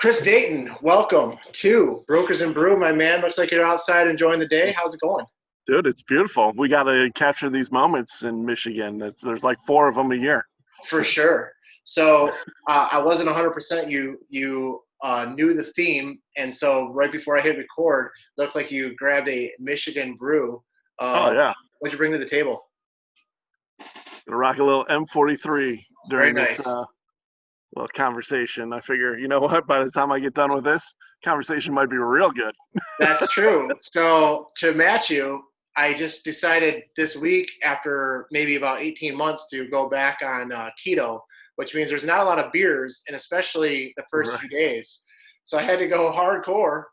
Chris Deighton, welcome to Brokers and Brew, my man. Looks like you're outside enjoying the day. How's it going? Dude, it's beautiful. We got to capture these moments in Michigan. There's like four of them a year. For sure. So I wasn't 100%. You knew the theme, and so right before I hit record, looked like you grabbed a Michigan brew. Oh, yeah. What'd you bring to the table? Gonna rock a little M43 Very during nice. this little conversation. I figure, you know what? By the time I get done with this, conversation might be real good. That's true. So to match you, I just decided this week, after maybe about 18 months, to go back on keto, which means there's not a lot of beers, and especially the first Right. few days. So I had to go hardcore.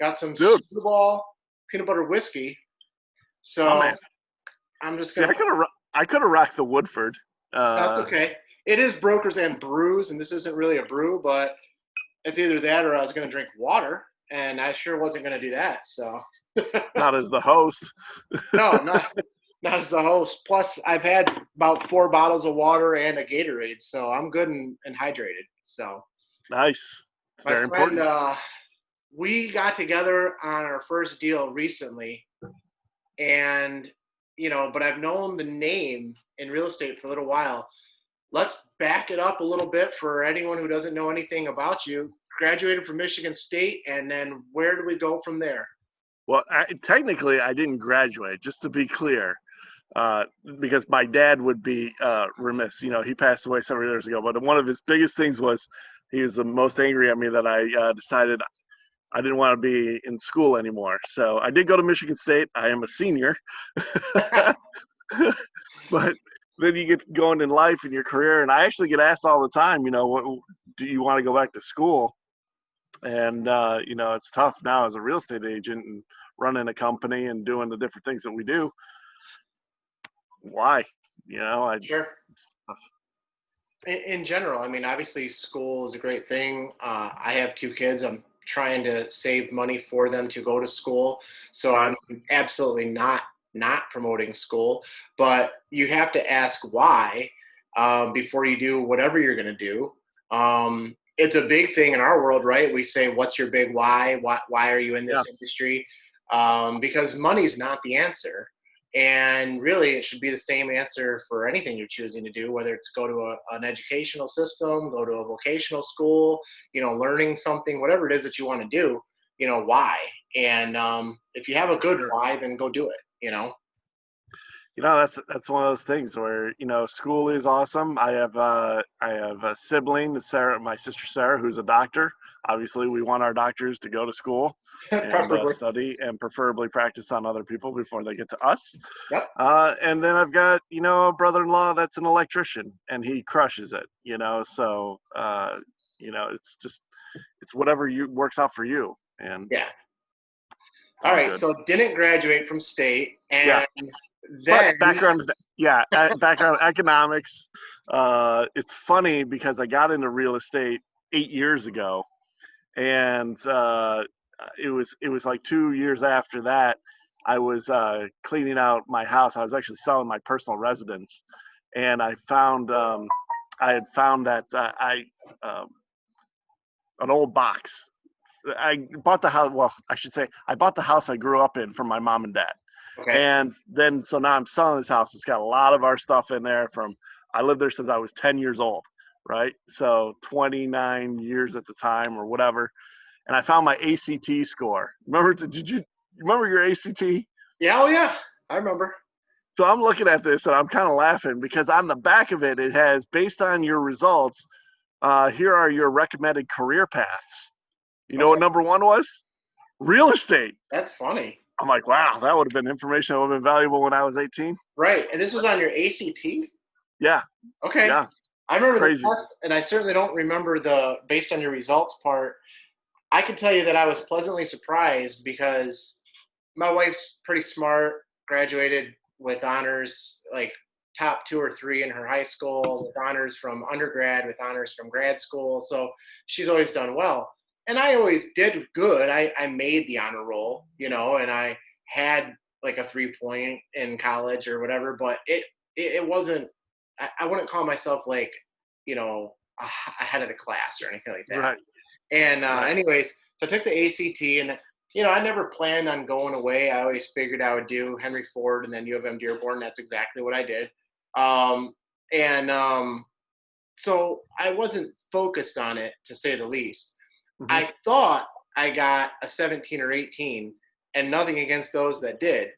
Got some Dude. Screwball peanut butter whiskey. So Oh, man. I'm just See, gonna. I could have rocked the Woodford. That's okay. It is Brokers and Brews, and this isn't really a brew, but it's either that or I was gonna drink water, and I sure wasn't gonna do that. So. Not as the host. No, not as the host. Plus, I've had about 4 bottles of water and a Gatorade, so I'm good and hydrated. So, Nice. It's my very friend, important. we got together on our first deal recently, and but I've known the name in real estate for a little while. Let's back it up a little bit for anyone who doesn't know anything about you. Graduated from Michigan State, and then where do we go from there? Well, technically, I didn't graduate, just to be clear. Because my dad would be remiss. You know, he passed away several years ago, but one of his biggest things was he was the most angry at me that I decided I didn't want to be in school anymore. So I did go to Michigan State. I am a senior. But then you get going in life and your career, and I actually get asked all the time, what do you want to go back to school? And, it's tough now as a real estate agent and running a company and doing the different things that we do. Why? Sure. In general, I mean, obviously, school is a great thing. I have 2 kids. I'm trying to save money for them to go to school, so I'm absolutely not promoting school. But you have to ask why before you do whatever you're going to do. It's a big thing in our world, right? We say, "What's your big why? Why are you in Yeah. this industry?" Because money's not the answer. And really, it should be the same answer for anything you're choosing to do, whether it's go to an educational system, go to a vocational school, learning something, whatever it is that you want to do, why. And if you have a good Sure. why, then go do it, That's one of those things where school is awesome. I have a sibling, Sarah, my sister Sarah, who's a doctor. Obviously, we want our doctors to go to school and Preferably. study and preferably practice on other people before they get to us. Yep. And then I've got a brother-in-law that's an electrician and he crushes it. So it's whatever works out for you, and Yeah. it's All all right. good. So didn't graduate from state. Yeah. And But then, background economics. It's funny because I got into real estate 8 years ago, and it was like 2 years after that. I was cleaning out my house. I was actually selling my personal residence, and I had found that an old box. I bought the house. Well, I should say I bought the house I grew up in from my mom and dad. okay. And then, so now I'm selling this house. It's got a lot of our stuff in there I lived there since I was 10 years old, right? So 29 years at the time or whatever. And I found my ACT score. Did you remember your ACT? Yeah. Oh, yeah. I remember. So I'm looking at this and I'm kind of laughing because on the back of it, it has, based on your results, here are your recommended career paths. You know Okay. what number one was? Real estate. That's funny. I'm like, wow, that would have been information that would have been valuable when I was 18. Right. And this was on your ACT? Yeah. Okay. Yeah. I remember the Crazy. test, and I certainly don't remember the based on your results part. I can tell you that I was pleasantly surprised because my wife's pretty smart, graduated with honors, like top 2 or 3 in her high school, with honors from undergrad, with honors from grad school. So she's always done well. And I always did good. I made the honor roll, and I had like a 3-point in college or whatever, but it wasn't, I wouldn't call myself like, ahead of the class or anything like that. Right. And Right. anyways, so I took the ACT, and I never planned on going away. I always figured I would do Henry Ford and then U of M Dearborn. That's exactly what I did. Um, and So I wasn't focused on it, to say the least. Hmm. I thought I got a 17 or 18, and nothing against those that did.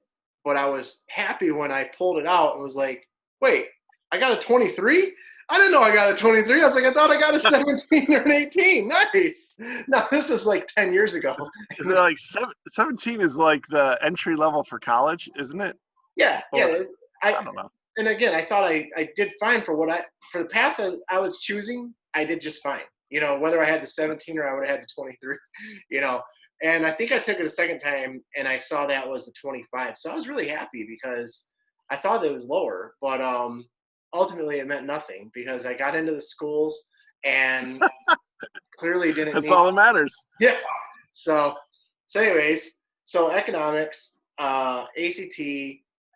But I was happy when I pulled it out and was like, wait, I got a 23? I didn't know I got a 23. I was like, I thought I got a 17 or an 18. Nice. No, this was like 10 years ago. Is it like 17 is like the entry level for college, isn't it? Yeah, Or yeah. I I don't know. and again, I thought I did fine for the path that I was choosing. I did just fine. Whether I had the 17 or I would have had the 23. You know, and I think I took it a second time and I saw that was a 25. So I was really happy because I thought it was lower, but ultimately it meant nothing because I got into the schools and clearly didn't That's need. all that matters. Yeah. So, anyways, so economics, ACT,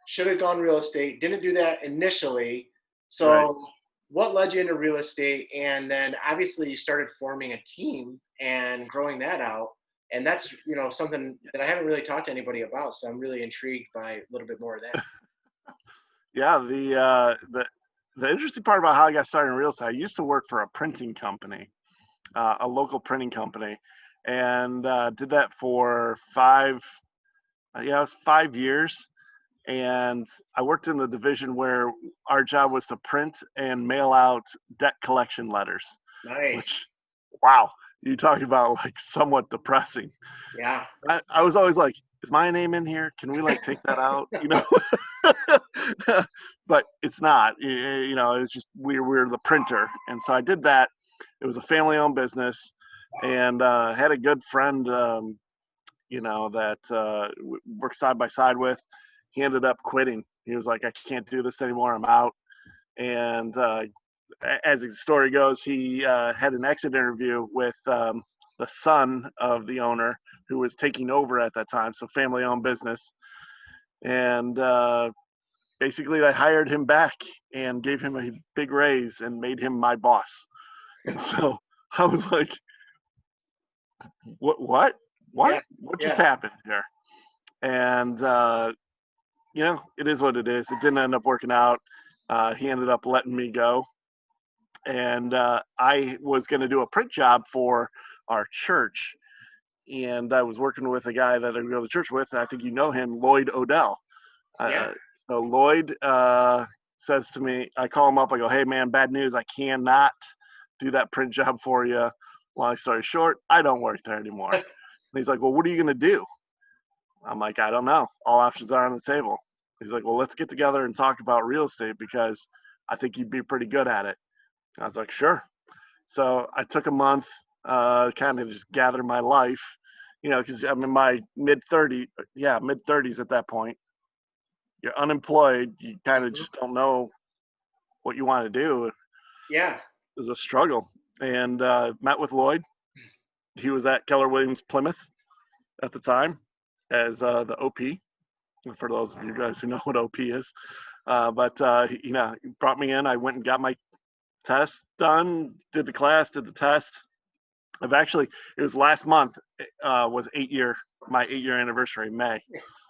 should have gone real estate. Didn't do that initially. Right. So, what led you into real estate? And then obviously you started forming a team and growing that out. And that's something that I haven't really talked to anybody about. So I'm really intrigued by a little bit more of that. Yeah. The interesting part about how I got started in real estate, I used to work for a printing company, a local printing company, and did that for it was 5 years. And I worked in the division where our job was to print and mail out debt collection letters, Nice. which, wow, you talk about like somewhat depressing. Yeah. I was always like, is my name in here? Can we like take that out? But it's not. It's just we're the printer, and so I did that. It was a family-owned business, and had a good friend, that worked side by side with. He ended up quitting. He was like, I can't do this anymore. I'm out. And as the story goes, he had an exit interview with the son of the owner who was taking over at that time. So family owned business. And basically, I hired him back and gave him a big raise and made him my boss. And so I was like, what, Yeah. what just Yeah. happened here? And it is what it is. It didn't end up working out. He ended up letting me go, and I was going to do a print job for our church, and I was working with a guy that I go to church with. I think you know him, Lloyd Odell. Yeah. So Lloyd says to me, I call him up. I go, hey man, bad news. I cannot do that print job for you. Long story short, I don't work there anymore. And he's like, well, what are you going to do? I'm like, I don't know. All options are on the table. He's like, well, let's get together and talk about real estate because I think you'd be pretty good at it. I was like, sure. So I took a month, kind of just gather my life, because I'm in my mid 30s at that point. You're unemployed. You kind of Mhm. just don't know what you want to do. It Yeah. was a struggle. And met with Lloyd. He was at Keller Williams Plymouth at the time as the OP. For those of you guys who know what OP is. But he brought me in. I went and got my test done, did the class, did the test. It was last month, was my 8 year anniversary, May.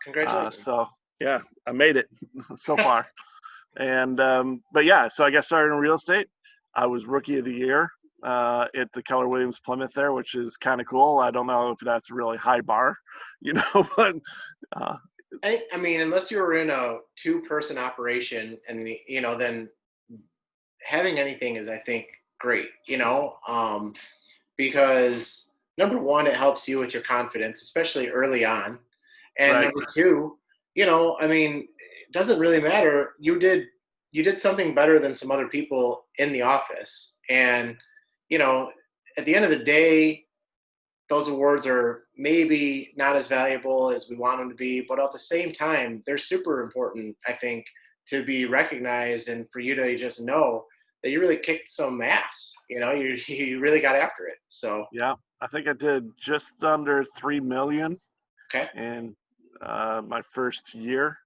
Congratulations. So yeah, I made it so far. And, but yeah, so I got started in real estate. I was rookie of the year at the Keller Williams Plymouth there, which is kind of cool. I don't know if that's a really high bar, but uh, I mean, unless you were in a two-person operation, and then having anything is, I think, great. Because number one, it helps you with your confidence, especially early on, and right. number two, I mean, it doesn't really matter. You did something better than some other people in the office, and you know, at the end of the day, those awards are maybe not as valuable as we want them to be, but at the same time, they're super important, I think, to be recognized and for you to just know that you really kicked some ass. You really got after it. So, Yeah, I think I did just under 3 million okay. in my first year.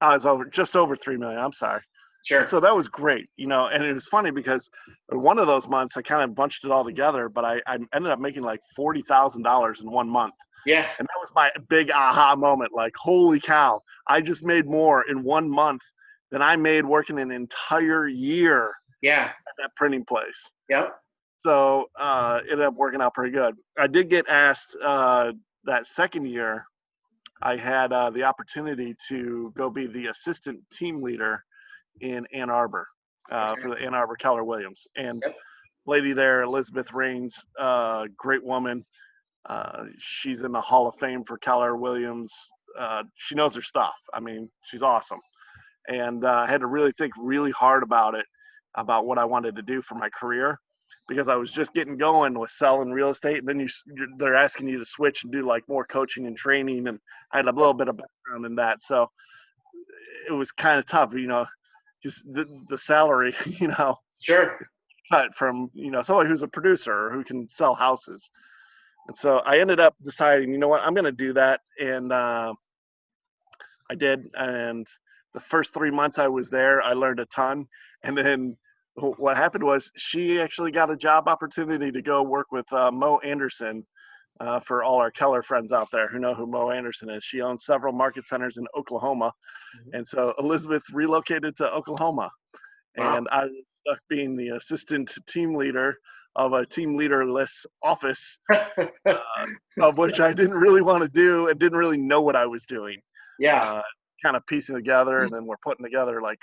I was just over 3 million. I'm sorry. And Sure. so that was great, and it was funny because one of those months I kind of bunched it all together, but I ended up making like $40,000 in one month. Yeah. And that was my big aha moment. Like, holy cow, I just made more in one month than I made working an entire year Yeah. at that printing place. Yep. So it ended up working out pretty good. I did get asked that second year, I had the opportunity to go be the assistant team leader in Ann Arbor Okay. for the Ann Arbor Keller Williams. And Yep. lady there, Elizabeth Rains, great woman. She's in the Hall of Fame for Keller Williams. She knows her stuff. I mean, she's awesome. And I had to really think really hard about it, about what I wanted to do for my career, because I was just getting going with selling real estate. And then they're asking you to switch and do like more coaching and training. And I had a little bit of background in that. So it was kind of tough, just the salary, Sure. is cut from, somebody who's a producer or who can sell houses. And so I ended up deciding, you know what, I'm going to do that. And I did. And the first 3 months I was there, I learned a ton. And then what happened was she actually got a job opportunity to go work with Mo Anderson. For all our Keller friends out there who know who Mo Anderson is, she owns several market centers in Oklahoma. Mhm. And so Elizabeth relocated to Oklahoma, Wow. and I was stuck being the assistant team leader of a team leaderless office, of which I didn't really want to do and didn't really know what I was doing. Yeah. Uh, kind of piecing together, and then we're putting together like,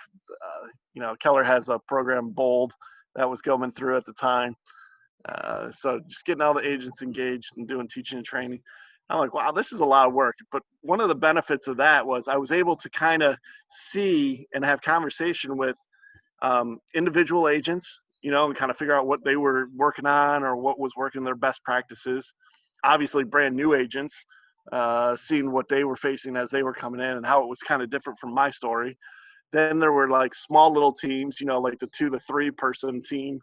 Keller has a program Bold that was going through at the time. So just getting all the agents engaged and doing teaching and training. I'm like, wow, this is a lot of work. But one of the benefits of that was I was able to kind of see and have conversation with individual agents, and kind of figure out what they were working on or what was working, their best practices. Obviously, brand new agents, seeing what they were facing as they were coming in and how it was kind of different from my story. Then there were like small little teams, like the 2 to 3 person team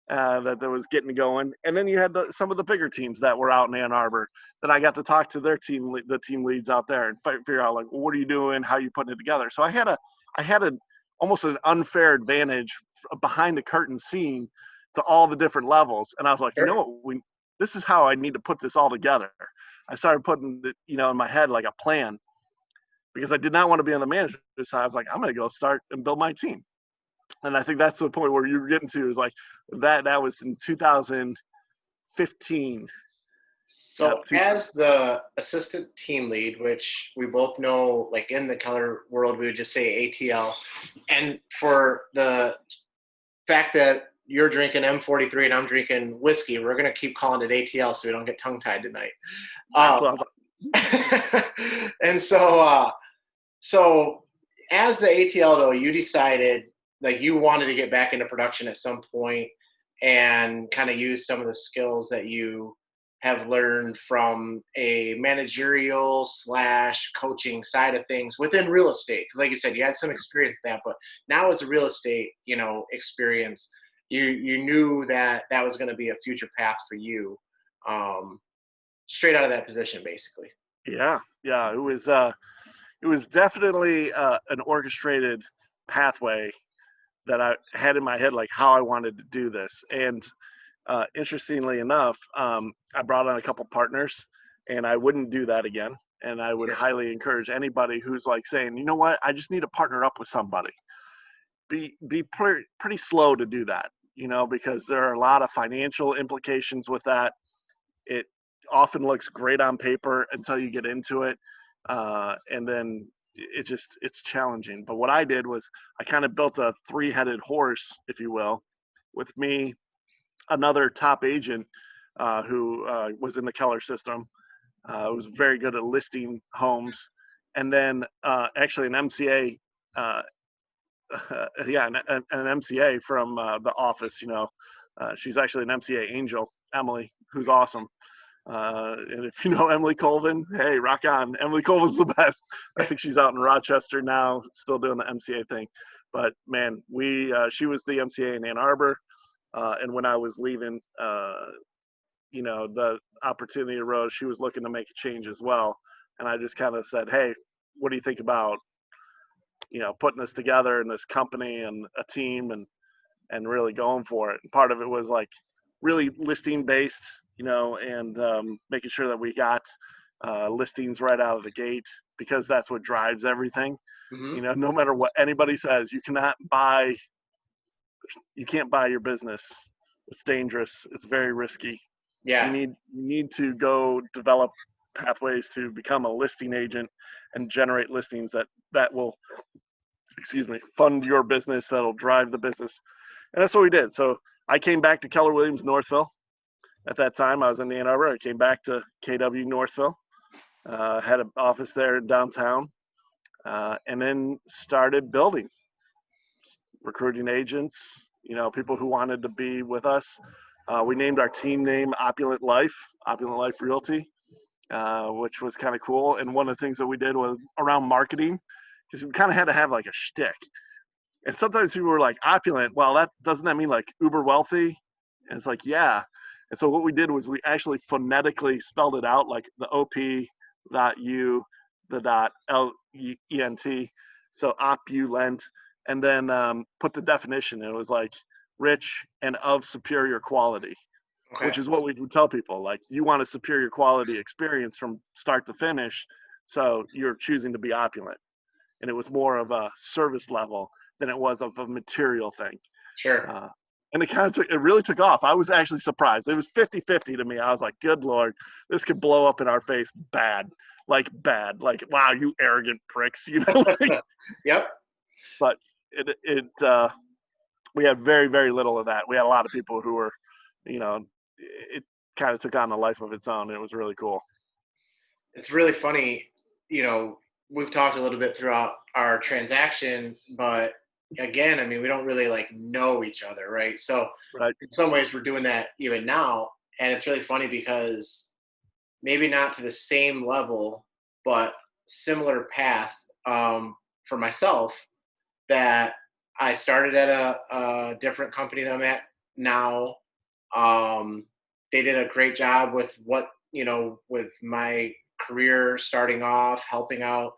that was getting going. And then you had some of the bigger teams that were out in Ann Arbor that I got to talk to their the team leads out there and figure out like, well, what are you doing? How are you putting it together? So I had a almost an unfair advantage behind the curtain seeing to all the different levels. And I was like, you know Sure. what, this is how I need to put this all together. I started putting it, in my head, like a plan, because I did not want to be on the management side. I was like, I'm going to go start and build my team. And I think that's the point where you're getting to, is like that was in 2015. So as the assistant team lead, which we both know, like in the Keller world, we would just say ATL. And for the fact that you're drinking M43 and I'm drinking whiskey, we're going to keep calling it ATL so we don't get tongue tied tonight. That's what I was like. And so as the ATL though, you decided like you wanted to get back into production at some point and kind of use some of the skills that you have learned from a managerial slash coaching side of things within real estate. Cause like you said, you had some experience with that, but now as a real estate, experience, you knew that that was going to be a future path for you. Straight out of that position, basically. Yeah. It was definitely an orchestrated pathway that I had in my head, like how I wanted to do this. And interestingly enough, I brought on a couple partners, and I wouldn't do that again. And I would Sure. highly encourage anybody who's like saying, you know what, I just need to partner up with somebody. Be pretty slow to do that, because there are a lot of financial implications with that. It often looks great on paper until you get into it, and then it's challenging. But what I did was I kind of built a three-headed horse, if you will, with me, another top agent who was in the Keller system, was very good at listing homes, and then actually an MCA, yeah, an MCA from the office. She's actually an MCA angel, Emily, who's awesome. And if you know Emily Colvin, hey, rock on. Emily Colvin's the best. I think she's out in Rochester now, still doing the MCA thing. But man, she was the MCA in Ann Arbor. And when I was leaving, the opportunity arose. She was looking to make a change as well. And I just kind of said, hey, what do you think about, putting this together in this company and a team and really going for it. And part of it was like really listing based, and making sure that we got listings right out of the gate, because that's what drives everything. Mm-hmm. No matter what anybody says, you can't buy your business. It's dangerous. It's very risky. Yeah. You need to go develop pathways to become a listing agent and generate listings that will, fund your business, that'll drive the business. And that's what we did. So I came back to Keller Williams Northville. At that time, I was in Ann Arbor. I came back to KW Northville, had an office there in downtown, and then started building, recruiting agents, people who wanted to be with us. We named our team name Opulent Life Realty, which was kind of cool. And one of the things that we did was around marketing, because we kind of had to have like a shtick. And sometimes people were like, opulent, well, doesn't that mean like uber wealthy? And it's like, yeah. And so what we did was we actually phonetically spelled it out, like the OP dot U, the dot LENT, so opulent, and then put the definition. It was like rich and of superior quality, Okay. which is what we would tell people. Like, you want a superior quality experience from start to finish, so you're choosing to be opulent. And it was more of a service level than it was of a material thing. Sure. And it really took off. I was actually surprised. It was 50-50 to me. I was like, good Lord, this could blow up in our face bad. Like, wow, you arrogant pricks, like, Yep. but we had very, very little of that. We had a lot of people who were, it kind of took on a life of its own. It was really cool. It's really funny, we've talked a little bit throughout our transaction, but again, I mean, we don't really like know each other, right? So Right. in some ways we're doing that even now. And it's really funny because maybe not to the same level, but similar path for myself, that I started at a different company that I'm at now. They did a great job with with my career starting off, helping out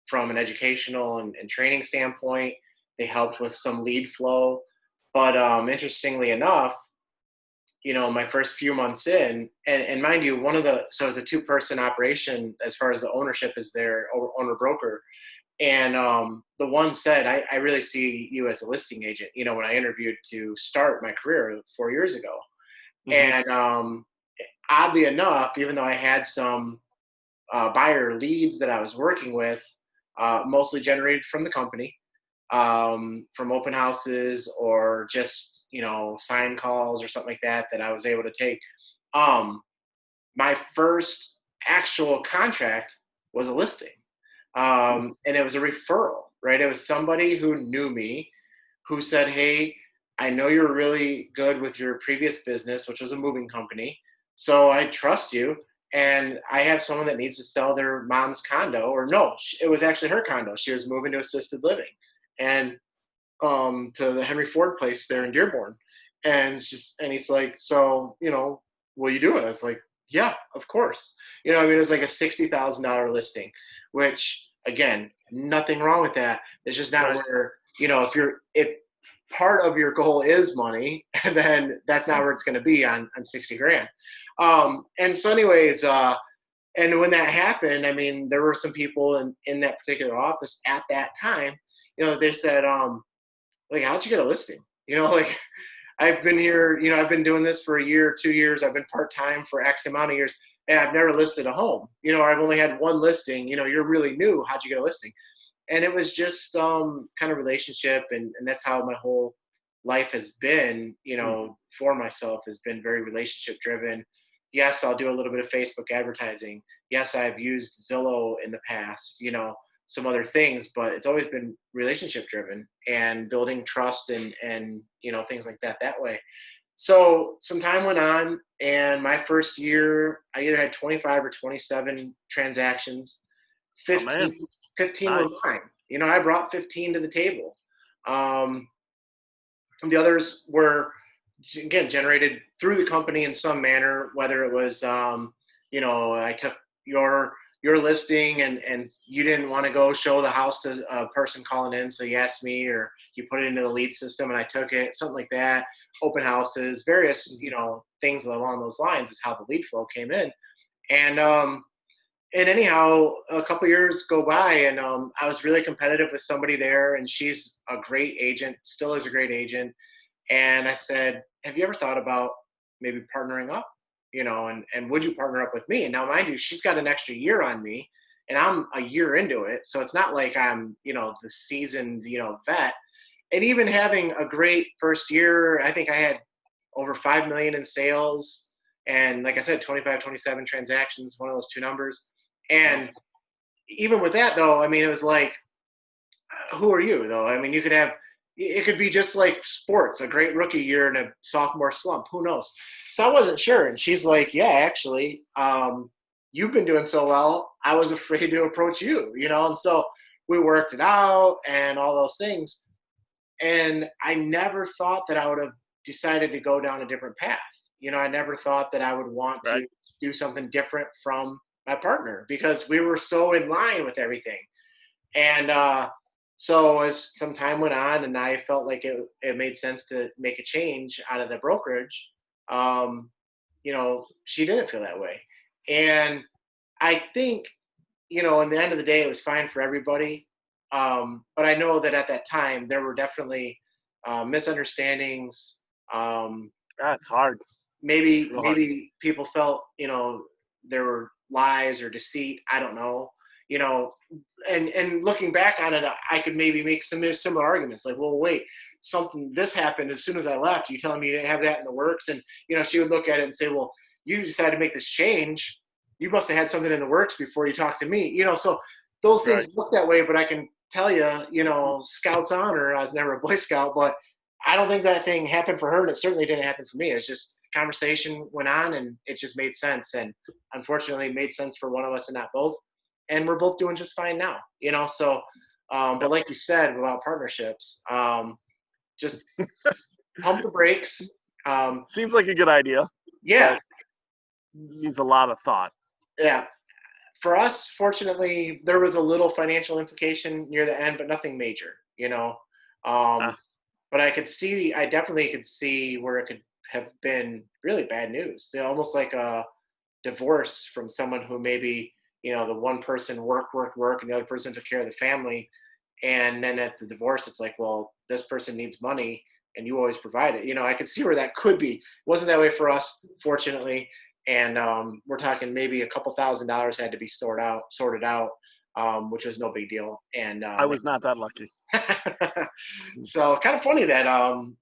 from an educational and training standpoint. They helped with some lead flow. But interestingly enough, my first few months in, and mind you, so it's a 2-person operation as far as the ownership is their owner broker. And the one said, I really see you as a listing agent, when I interviewed to start my career 4 years ago. Mm-hmm. And oddly enough, even though I had some buyer leads that I was working with, mostly generated from the company, from open houses or just, sign calls or something like that I was able to take. My first actual contract was a listing. And it was a referral, right? It was somebody who knew me, who said, hey, I know you're really good with your previous business, which was a moving company. So I trust you. And I have someone that needs to sell their mom's condo, or no, it was actually her condo. She was moving to assisted living and to the Henry Ford place there in Dearborn. And he's like, so, will you do it? I was like, yeah, of course. It was like a $60,000 listing, which again, nothing wrong with that. It's just not Right. where, if part of your goal is money, then that's not where it's going to be on 60 grand. And so anyways, and when that happened, I mean, there were some people in that particular office at that time, they said, like, how'd you get a listing? Like, I've been here, I've been doing this for a year, 2 years. I've been part-time for X amount of years, and I've never listed a home. I've only had one listing. You're really new. How'd you get a listing? And it was just kind of relationship, and that's how my whole life has been, for myself, has been very relationship driven. Yes, I'll do a little bit of Facebook advertising. Yes, I've used Zillow in the past, some other things, but it's always been relationship driven and building trust and things like that way. So some time went on, and my first year, I either had 25 or 27 transactions. 15 were Nice. mine. I brought 15 to the table. The others were, again, generated through the company in some manner, whether it was, I took your your listing and you didn't want to go show the house to a person calling in, so you asked me, or you put it into the lead system and I took it, something like that. Open houses, various, things along those lines is how the lead flow came in. And anyhow, a couple years go by, and I was really competitive with somebody there, and she's a great agent, still is a great agent. And I said, have you ever thought about maybe partnering up? And would you partner up with me? And now, mind you, she's got an extra year on me, and I'm a year into it. So it's not like I'm, the seasoned, vet. And even having a great first year, I think I had over 5 million in sales. And like I said, 25, 27 transactions, one of those two numbers. And even with that, though, I mean, it was like, who are you, though? I mean, it could be just like sports, a great rookie year and a sophomore slump. Who knows? So I wasn't sure. And she's like, yeah, actually, you've been doing so well. I was afraid to approach you, And so we worked it out and all those things. And I never thought that I would have decided to go down a different path. I never thought that I would want Right. to do something different from my partner because we were so in line with everything. And so as some time went on and I felt like it made sense to make a change out of the brokerage, she didn't feel that way. And I think, in the end of the day, it was fine for everybody. But I know that at that time there were definitely misunderstandings. That's hard. Maybe Real hard. maybe people felt there were lies or deceit. I don't know. And looking back on it, I could maybe make some similar arguments. Like, well, wait, this happened as soon as I left. You telling me you didn't have that in the works? And she would look at it and say, well, you decided to make this change. You must have had something in the works before you talked to me. So those things Right. look that way. But I can tell you, Scout's honor. I was never a Boy Scout, but I don't think that thing happened for her, and it certainly didn't happen for me. It's just conversation went on, and it just made sense. And unfortunately, it made sense for one of us and not both. And we're both doing just fine now, So, but Yep. like you said about partnerships, just pump the brakes. Seems like a good idea, Yeah, but needs a lot of thought. yeah. For us, fortunately, there was a little financial implication near the end, but nothing major. Um, Ah, but I definitely could see where it could have been really bad news. Almost like a divorce from someone who maybe, the one person worked, and the other person took care of the family. And then at the divorce, it's like, well, this person needs money and you always provide it. I could see where that could be. It wasn't that way for us, fortunately. And we're talking maybe a couple $1,000s had to be sorted out, which was no big deal. And I was not that lucky. so kind of funny that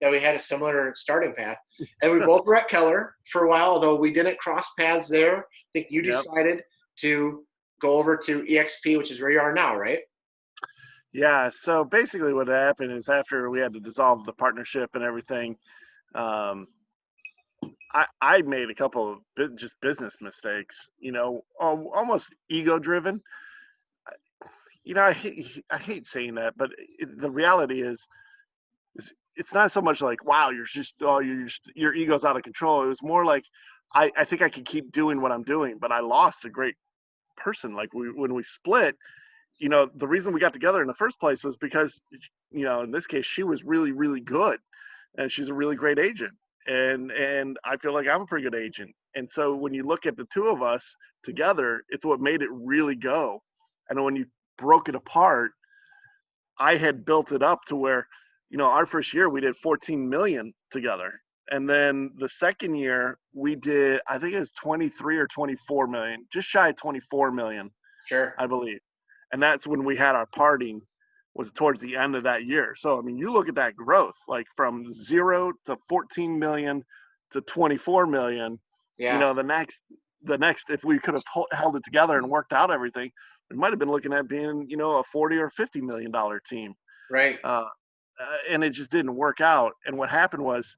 we had a similar starting path, and we both were at Keller for a while, although we didn't cross paths there. I think you Yep. decided to go over to EXP, which is where you are now, right? Yeah. So basically, what happened is after we had to dissolve the partnership and everything, um, I made a couple of just business mistakes. Almost ego driven. I hate saying that, but the reality is it's not so much like, wow, your ego's out of control. It was more like I think I could keep doing what I'm doing, but I lost a great person. Like when we split, the reason we got together in the first place was because, in this case, she was really, really good, and she's a really great agent, and I feel like I'm a pretty good agent. And so when you look at the two of us together, it's what made it really go. And when you broke it apart, I had built it up to where, our first year we did 14 million together. And then the second year we did, I think it was 23 or 24 million, just shy of 24 million, Sure. I believe. And that's when we had our parting, was towards the end of that year. So, I mean, you look at that growth, like from 0 to 14 million to 24 million, Yeah. the next, if we could have held it together and worked out everything, we might have been looking at being, a 40 or $50 million team. Right. Uh, and it just didn't work out. And what happened was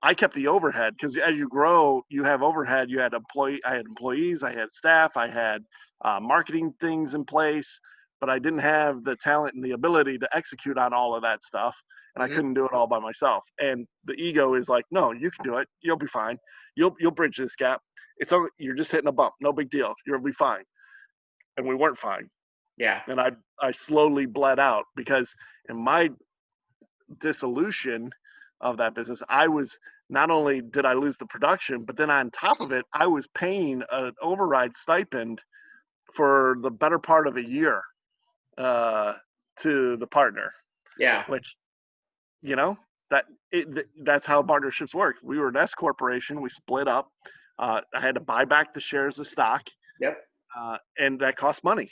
I kept the overhead, because as you grow, you have overhead. I had employees, I had staff, I had marketing things in place, but I didn't have the talent and the ability to execute on all of that stuff. And I Hmm. couldn't do it all by myself. And the ego is like, no, you can do it. You'll be fine. You'll bridge this gap. You're just hitting a bump. No big deal. You'll be fine. and we weren't fine. Yeah. And I slowly bled out because in my dissolution of that business, I was not only did I lose the production, but then on top of it, I was paying an override stipend for the better part of a year uh, to the partner, Yeah. which, you know, that's how partnerships work. We were an S corporation. We split up. I had to buy back the shares of stock, Yep. and that costs money,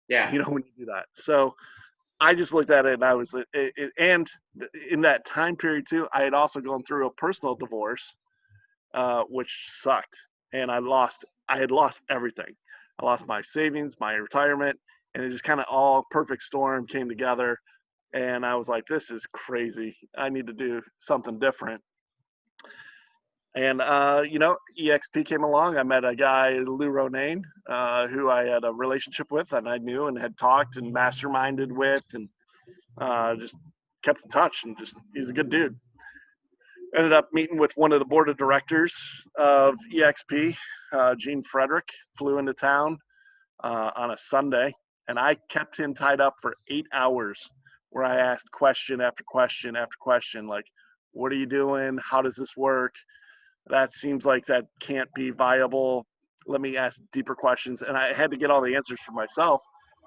Yeah. when you do that. So I just looked at it and I was, and in that time period too, I had also gone through a personal divorce, which sucked. And I had lost everything. I lost my savings, my retirement, and it just kind of all perfect storm came together. And I was like, this is crazy. I need to do something different. And, EXP came along. I met a guy, Lou Ronayne, who I had a relationship with and I knew and had talked and masterminded with and just kept in touch. And just, he's a good dude. Ended up meeting with one of the board of directors of EXP, Gene Frederick, flew into town on a Sunday. And I kept him tied up for 8 hours where I asked question after question after question, like, what are you doing? How does this work? That seems like that can't be viable. Let me ask deeper questions. And I had to get all the answers for myself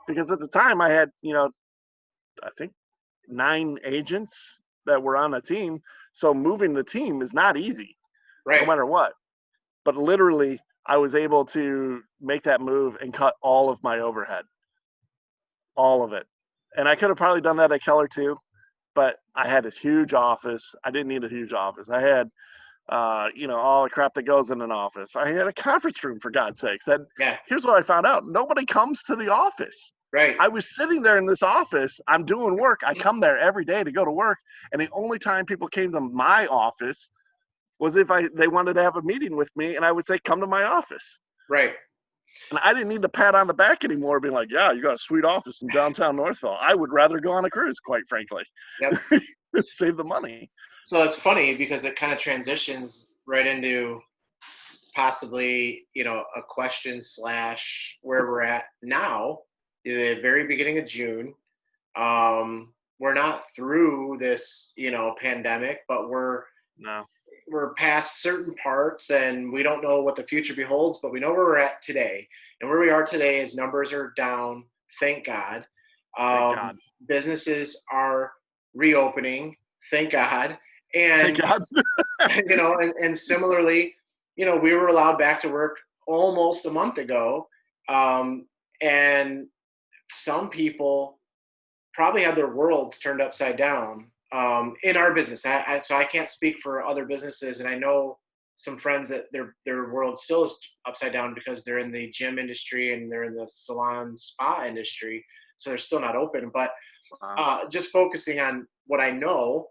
because at the time I had, I think 9 agents that were on a team. So moving the team is not easy, no Right. matter what. But literally, I was able to make that move and cut all of my overhead, all of it. And I could have probably done that at Keller too, but I had this huge office. I didn't need a huge office. I had all the crap that goes in an office. I had a conference room, for God's sakes. Yeah. Here's what I found out. Nobody comes to the office. Right. I was sitting there in this office. I'm doing work. I come there every day to go to work. And the only time people came to my office was if they wanted to have a meeting with me. And I would say, come to my office. Right. And I didn't need the pat on the back anymore, being like, yeah, you got a sweet office in downtown Northville. I would rather go on a cruise, quite frankly. Yep. Save the money. So it's funny because it kind of transitions right into possibly, a question / where we're at now, the very beginning of June. We're not through this, pandemic, but No. we're past certain parts and we don't know what the future beholds, but we know where we're at today. And where we are today is numbers are down, thank God. Thank God. Businesses are reopening, thank God. Thank And God. and similarly, we were allowed back to work almost a month ago. And some people probably had their worlds turned upside down in our business. So I can't speak for other businesses, and I know some friends that their world still is upside down because they're in the gym industry and they're in the salon spa industry, so they're still not open. But just focusing on what I know,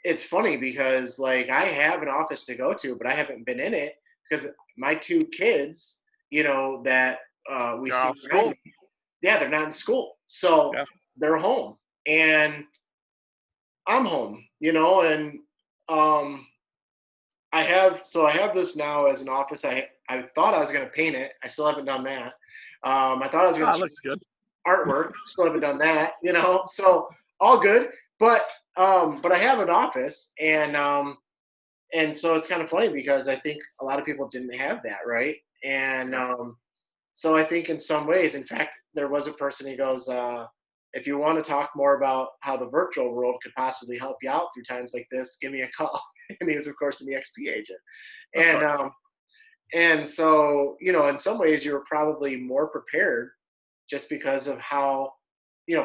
it's funny because like I have an office to go to, but I haven't been in it because my 2 kids, that we You're see off around school. me, yeah, they're not in school, so Yeah. they're home, and I'm home, and um, I have this now as an office. I thought I was going to paint it. I still haven't done that. I thought I was going Oh, it to looks good. artwork. Still haven't done that. So all good. But I have an office, and so it's kind of funny because I think a lot of people didn't have that, right? And Yeah. so I think in some ways, in fact, there was a person who goes, if you want to talk more about how the virtual world could possibly help you out through times like this, give me a call. And he was, of course, an EXP agent. Of And course. and so, in some ways, you were probably more prepared just because of how,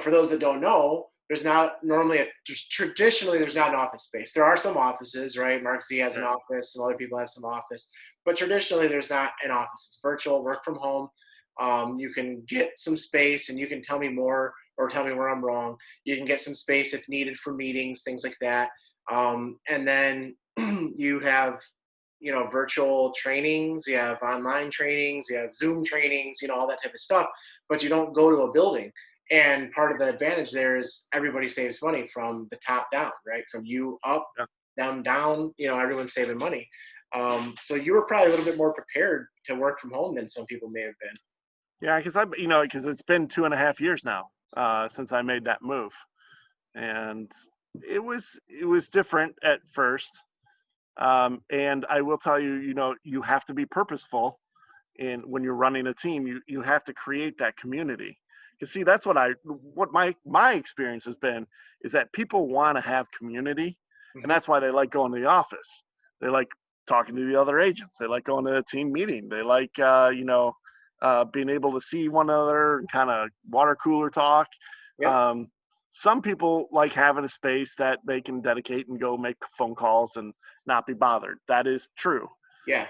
for those that don't know, there's not normally traditionally there's not an office space. There are some offices, right? Mark Z has an Yeah. office, some other people have some office, but traditionally there's not an office. It's virtual, work from home. You can get some space, and you can tell me more or tell me where I'm wrong. You can get some space if needed for meetings, things like that. And then you have virtual trainings, you have online trainings, you have Zoom trainings, all that type of stuff, but you don't go to a building. And part of the advantage there is everybody saves money from the top down, right? From you up, Yeah. them down, everyone's saving money. So you were probably a little bit more prepared to work from home than some people may have been. Yeah, because it's been 2.5 years now since I made that move, and it was different at first. And I will tell you, you have to be purposeful. And when you're running a team, you have to create that community. Because see, that's what my experience has been is that people want to have community, and Hmm. that's why they like going to the office. They like talking to the other agents. They like going to a team meeting. They like being able to see one another and kind of water cooler talk. Yep. Um, some people like having a space that they can dedicate and go make phone calls and not be bothered. That is true. Yeah.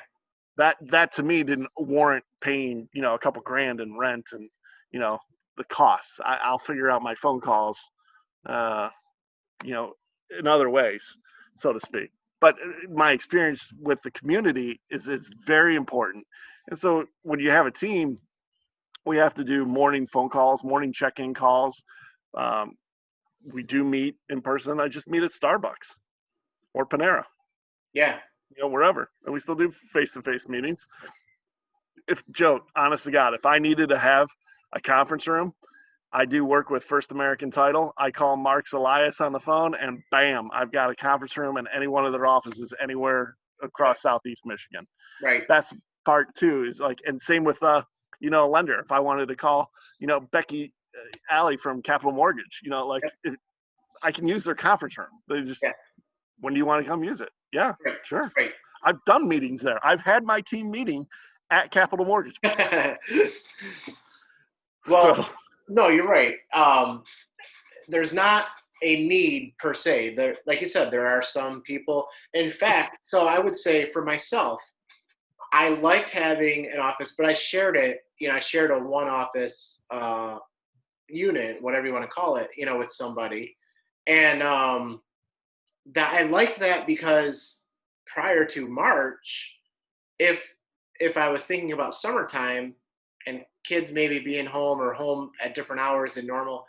That to me didn't warrant paying a couple grand in rent and you know the costs. I'll figure out my phone calls, uh, you know, in other ways, so to speak. But my experience with the community is it's very important. And so when you have a team, we have to do morning phone calls, morning check-in calls. Um, we do meet in person. I just meet at Starbucks or Panera, Yeah. wherever, and we still do face-to-face meetings. If Joe, honest to God, if I needed to have a conference room, I do work with First American Title. I call Marks Elias on the phone, and bam, I've got a conference room in any one of their offices anywhere Yep. across Southeast Michigan. Right. That's part two. Is like, and same with a lender. If I wanted to call, Becky Alley from Capital Mortgage, Yep. I can use their conference room. They just, Yeah. when do you want to come use it? Yeah, sure. Right. I've done meetings there. I've had my team meeting at Capital Mortgage. Right. Well, So no, you're right. There's not a need per se. There, like you said, there are some people. In fact, so I would say for myself, I liked having an office, but I shared it. I shared a one office unit, whatever you want to call it, with somebody, and that I liked that because prior to March, if I was thinking about summertime and kids maybe being home or home at different hours than normal,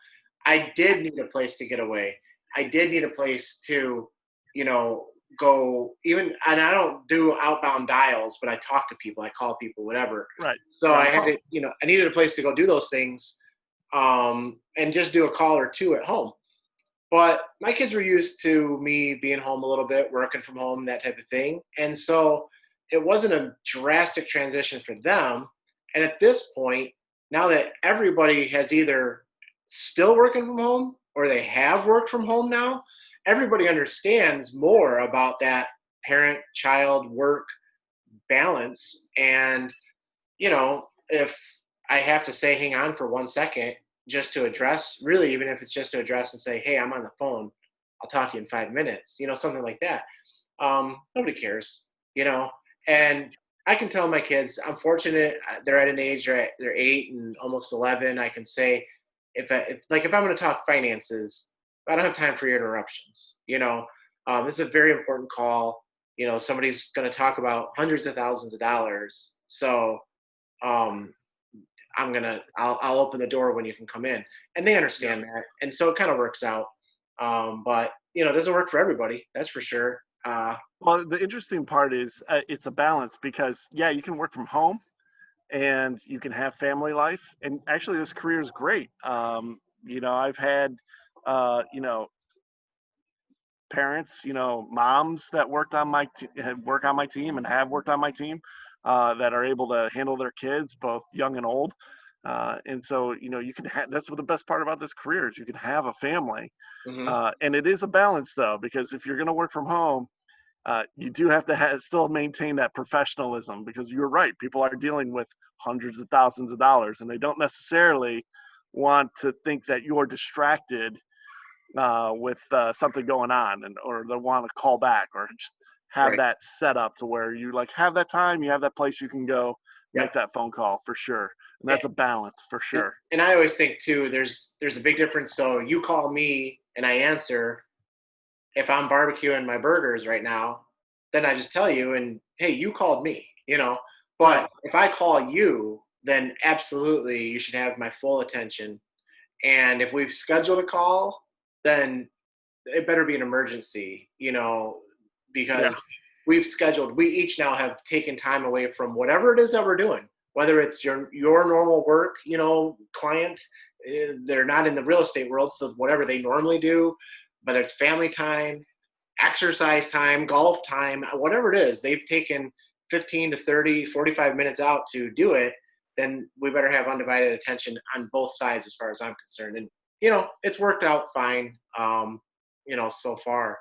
I did need a place to get away. I did need a place to, you know, go even, and I don't do outbound dials, but I talk to people, I call people, whatever. right, So you're on I the had phone. to, I needed a place to go do those things, and just do a call or two at home. But my kids were used to me being home a little bit, working from home, that type of thing. And so it wasn't a drastic transition for them. And at this point, now that everybody has either still working from home or they have worked from home now, everybody understands more about that parent child work balance. And, if I have to say, hang on for 1 second, just to address, really, even if it's just to address and say, hey, I'm on the phone, I'll talk to you in 5 minutes, something like that. Nobody cares, and I can tell my kids, I'm fortunate, they're at an age, they're 8 and almost 11. I can say, if I'm going to talk finances, I don't have time for your interruptions. This is a very important call. Somebody's going to talk about hundreds of thousands of dollars. So um, I'll open the door when you can come in, and they Yeah. understand that, and so it kind of works out. But it doesn't work for everybody, that's for sure. Well, the interesting part is it's a balance because yeah, you can work from home and you can have family life, and actually this career is great. I've had parents, moms that work on my team and have worked on my team that are able to handle their kids, both young and old. And so, you can that's what the best part about this career is you can have a family. Hmm. And it is a balance though, because if you're going to work from home, you do have to still maintain that professionalism because you're right. People are dealing with hundreds of thousands of dollars and they don't necessarily want to think that you're distracted with something going on, or they want to call back or just have Right. that set up to where you like have that time, you have that place you can go make Yep. that phone call for sure. And and, that's a balance for and sure. and I always think too, there's a big difference. So you call me and I answer. If I'm barbecuing my burgers right now, then I just tell you, and hey, you called me. Right. But if I call you, then absolutely you should have my full attention. And if we've scheduled a call, then it better be an emergency, Yeah. because we each now have taken time away from whatever it is that we're doing. whether it's your normal work, client, they're not in the real estate world, so whatever they normally do, whether it's family time, exercise time, golf time, whatever it is, they've taken 15 to 30, 45 minutes out to do it, then we better have undivided attention on both sides as far as I'm concerned. And, it's worked out fine, so far.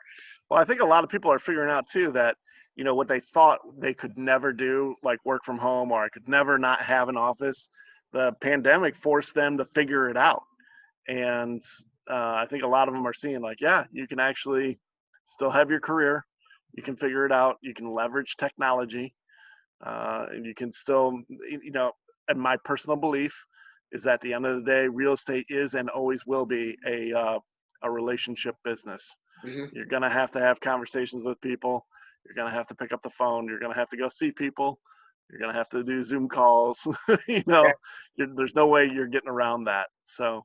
Well, I think a lot of people are figuring out too that, what they thought they could never do, like work from home, or I could never not have an office, the pandemic forced them to figure it out. And I think a lot of them are seeing like, yeah, you can actually still have your career. You can figure it out. You can leverage technology. And you can still, and my personal belief is that at the end of the day, real estate is and always will be a relationship business. Mm-hmm. You're going to have conversations with people. You're going to have to pick up the phone. You're going to have to go see people. You're going to have to do Zoom calls. There's no way you're getting around that. So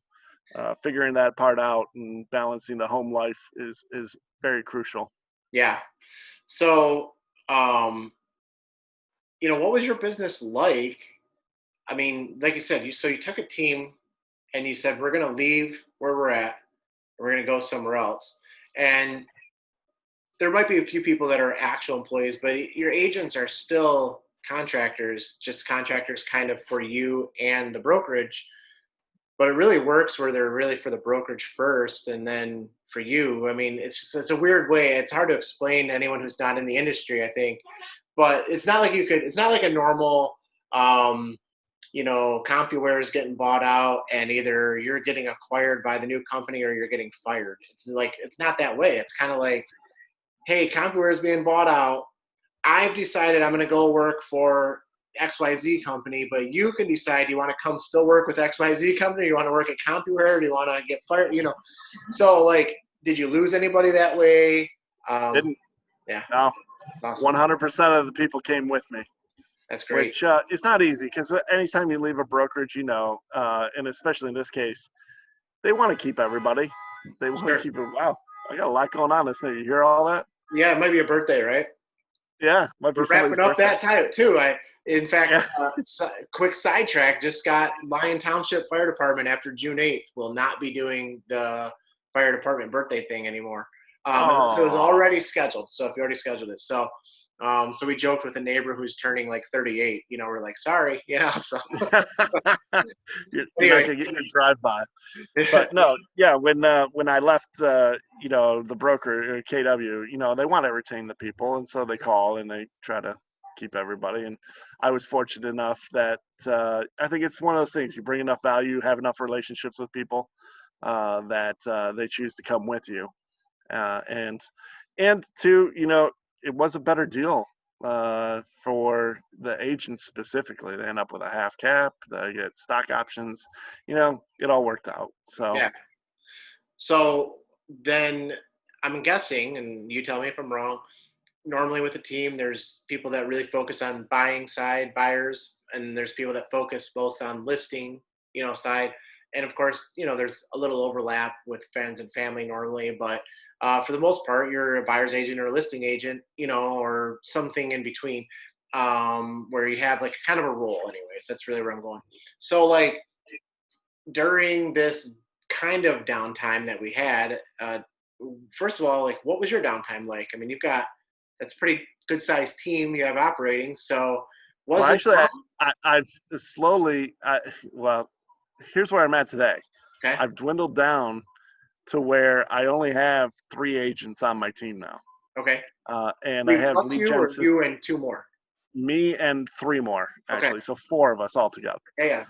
figuring that part out and balancing the home life is very crucial. Yeah. So, what was your business like? I mean, like you said, you took a team and you said, we're going to leave where we're at. We're going to go somewhere else. And there might be a few people that are actual employees, but your agents are still contractors, just contractors kind of for you and the brokerage. But it really works where they're really for the brokerage first and then for you. I mean, it's a weird way. It's hard to explain to anyone who's not in the industry, I think. But it's not like it's not like a normal, CompuWare is getting bought out and either you're getting acquired by the new company or you're getting fired. It's not that way. It's kind of like, hey, CompuWare is being bought out. I've decided I'm going to go work for XYZ company, but you can decide you want to come still work with XYZ company, you want to work at CompuWare, or do you want to get fired, So, did you lose anybody that way? Didn't. Yeah. No. Awesome. 100% of the people came with me. That's great. Which is not easy because anytime you leave a brokerage, and especially in this case, they want to keep everybody. They want to keep it. Wow, I got a lot going on this day. You hear all that? Yeah, it might be a birthday, right? Yeah, might be. We're wrapping up that time too. In fact, quick sidetrack. Just got Lyon Township Fire Department after June 8th will not be doing the fire department birthday thing anymore. So it was already scheduled. So if you already scheduled it, so we joked with a neighbor who's turning like 38. We're like, sorry, So you're not gonna get your drive by. But no, yeah. When I left, the broker KW, they want to retain the people, and so they call and they try to keep everybody. And I was fortunate enough that I think it's one of those things. You bring enough value, have enough relationships with people that they choose to come with you. And two, it was a better deal for the agents specifically. They end up with a half cap, they get stock options, it all worked out. So yeah. So then I'm guessing, and you tell me if I'm wrong, normally with a team, there's people that really focus on buying side buyers, and there's people that focus both on listing, side. And of course, there's a little overlap with friends and family normally, but for the most part, you're a buyer's agent or a listing agent, or something in between, where you have like kind of a role anyways. That's really where I'm going. So during this kind of downtime that we had, first of all, what was your downtime like? I mean, that's a pretty good sized team you have operating. So I've slowly, here's where I'm at today. Okay. I've dwindled down to where I only have 3 agents on my team now. Okay. And I have lead gen system. You and 2 more. Me and 3 more actually. Okay. So 4 of us all together. Yeah.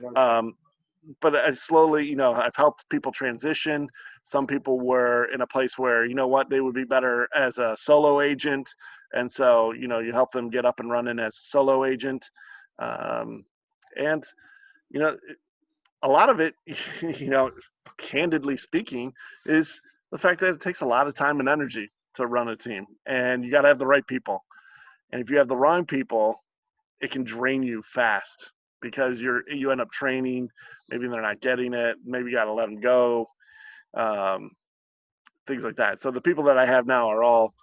But I slowly, I've helped people transition. Some people were in a place where, they would be better as a solo agent. And so, you help them get up and running as a solo agent. And, a lot of it, candidly speaking, is the fact that it takes a lot of time and energy to run a team. And you got to have the right people. And if you have the wrong people, it can drain you fast because you end up training. Maybe they're not getting it. Maybe you got to let them go. Things like that. So the people that I have now are all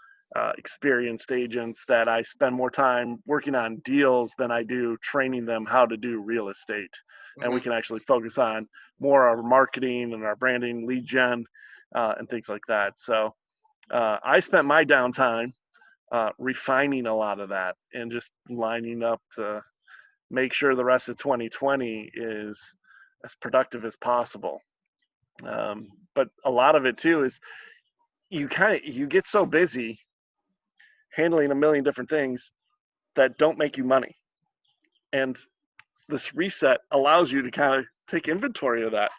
experienced agents that I spend more time working on deals than I do training them how to do real estate. And we Mhm. can actually focus on more our marketing and our branding, lead gen, and things like that. So I spent my downtime refining a lot of that and just lining up to make sure the rest of 2020 is as productive as possible. But a lot of it too is you get so busy handling a million different things that don't make you money. And this reset allows you to kind of take inventory of that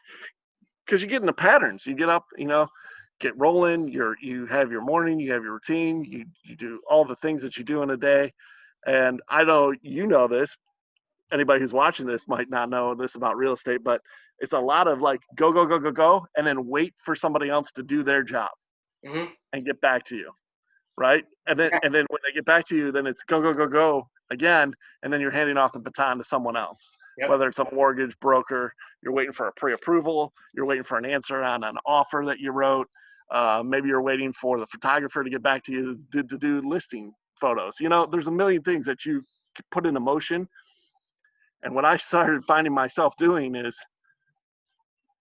because you get into patterns. You get up, get rolling. You have your morning, you have your routine, you do all the things that you do in a day. And I know you know this. Anybody who's watching this might not know this about real estate, but it's a lot of like go, go, go, go, go, and then wait for somebody else to do their job Mhm. and get back to you. Right? Yeah. And then when they get back to you, then it's go, go, go, go again, and then you're handing off the baton to someone else. Yep. Whether it's a mortgage broker, you're waiting for a pre-approval, you're waiting for an answer on an offer that you wrote. Maybe you're waiting for the photographer to get back to you to do listing photos. There's a million things that you could put into motion. And what I started finding myself doing is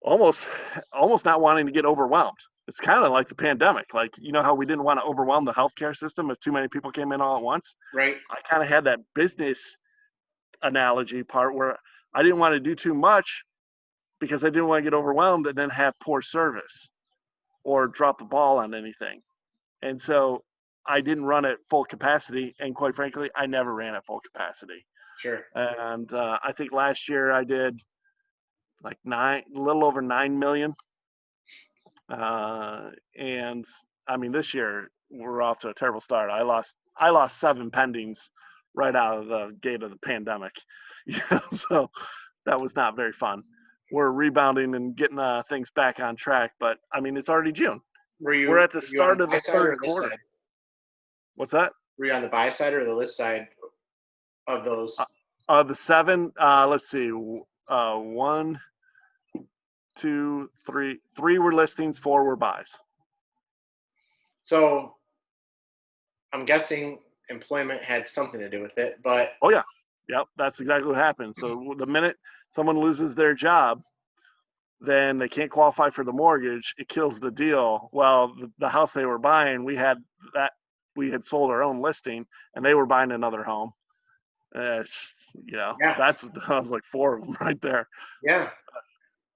almost almost not wanting to get overwhelmed. It's kind of like the pandemic. Like, how we didn't want to overwhelm the healthcare system if too many people came in all at once. Right. I kind of had that business analogy part where I didn't want to do too much because I didn't want to get overwhelmed and then have poor service or drop the ball on anything. And so I didn't run at full capacity. And quite frankly, I never ran at full capacity. Sure. And I think last year I did like a little over 9 million. And I mean, this year we're off to a terrible start. I lost 7 pendings right out of the gate of the pandemic. So that was not very fun. We're rebounding and getting things back on track, but I mean, it's already June. Were We're you at the were you on start the of buy the side third or list quarter. side? What's that? Were you on the buy side or the list side of Uh, those? the 7. Let's see. 1, 2, 3. 3 were listings. 4 were buys. So I'm guessing employment had something to do with it, but Oh yeah, yep. That's exactly what happened. So the minute someone loses their job, then they can't qualify for the mortgage. It kills the deal. Well, the house they were buying, we had sold our own listing, and they were buying another home. yeah, That's I was like 4 of them right there. yeah.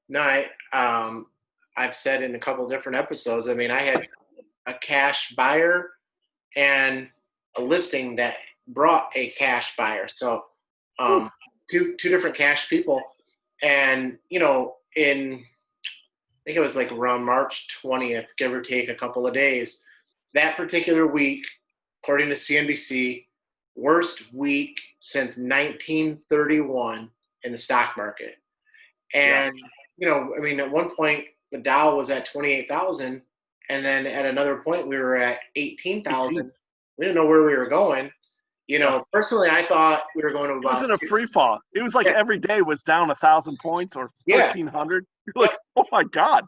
No, I've said in a couple different episodes. I mean, I had a cash buyer and a listing that brought a cash buyer. So Whew. um, two different cash people, and in I think it was like around March 20th, give or take a couple of days. That particular week, according to CNBC, worst week since 1931 in the stock market. Yeah, And, I mean, at one point, the Dow was at 28,000. And then at another point, we were at 18. 18,000. We didn't know where we were going. Yeah, Personally, I thought we were going to it was about, in a free fall. It was like yeah, every day was down 1,000 points or yeah. 1,300. You're Yep. like, oh my god.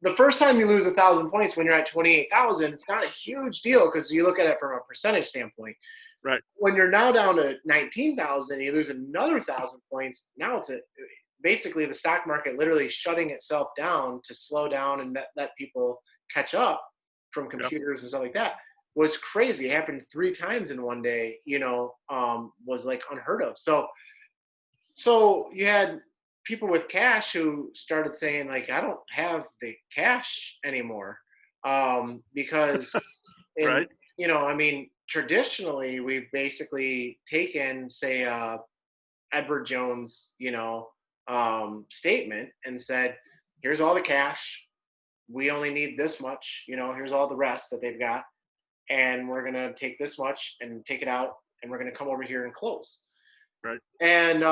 The first time you lose 1,000 points when you're at 28,000, it's not a huge deal because you look at it from a percentage standpoint. Right. When you're now down to 19,000, you lose another 1,000 points. Now basically the stock market literally shutting itself down to slow down and let people catch up from Yep. computers and stuff like that was crazy. It happened 3 times in one day. Was like unheard of. So you had people with cash who started saying like, I don't have the cash anymore, because in Right. I mean, traditionally we've basically taken, say, Edward Jones, statement and said, here's all the cash. We only need this much. Here's all the rest that they've got, and we're gonna take this much and take it out, and we're gonna come over here and close. Right. And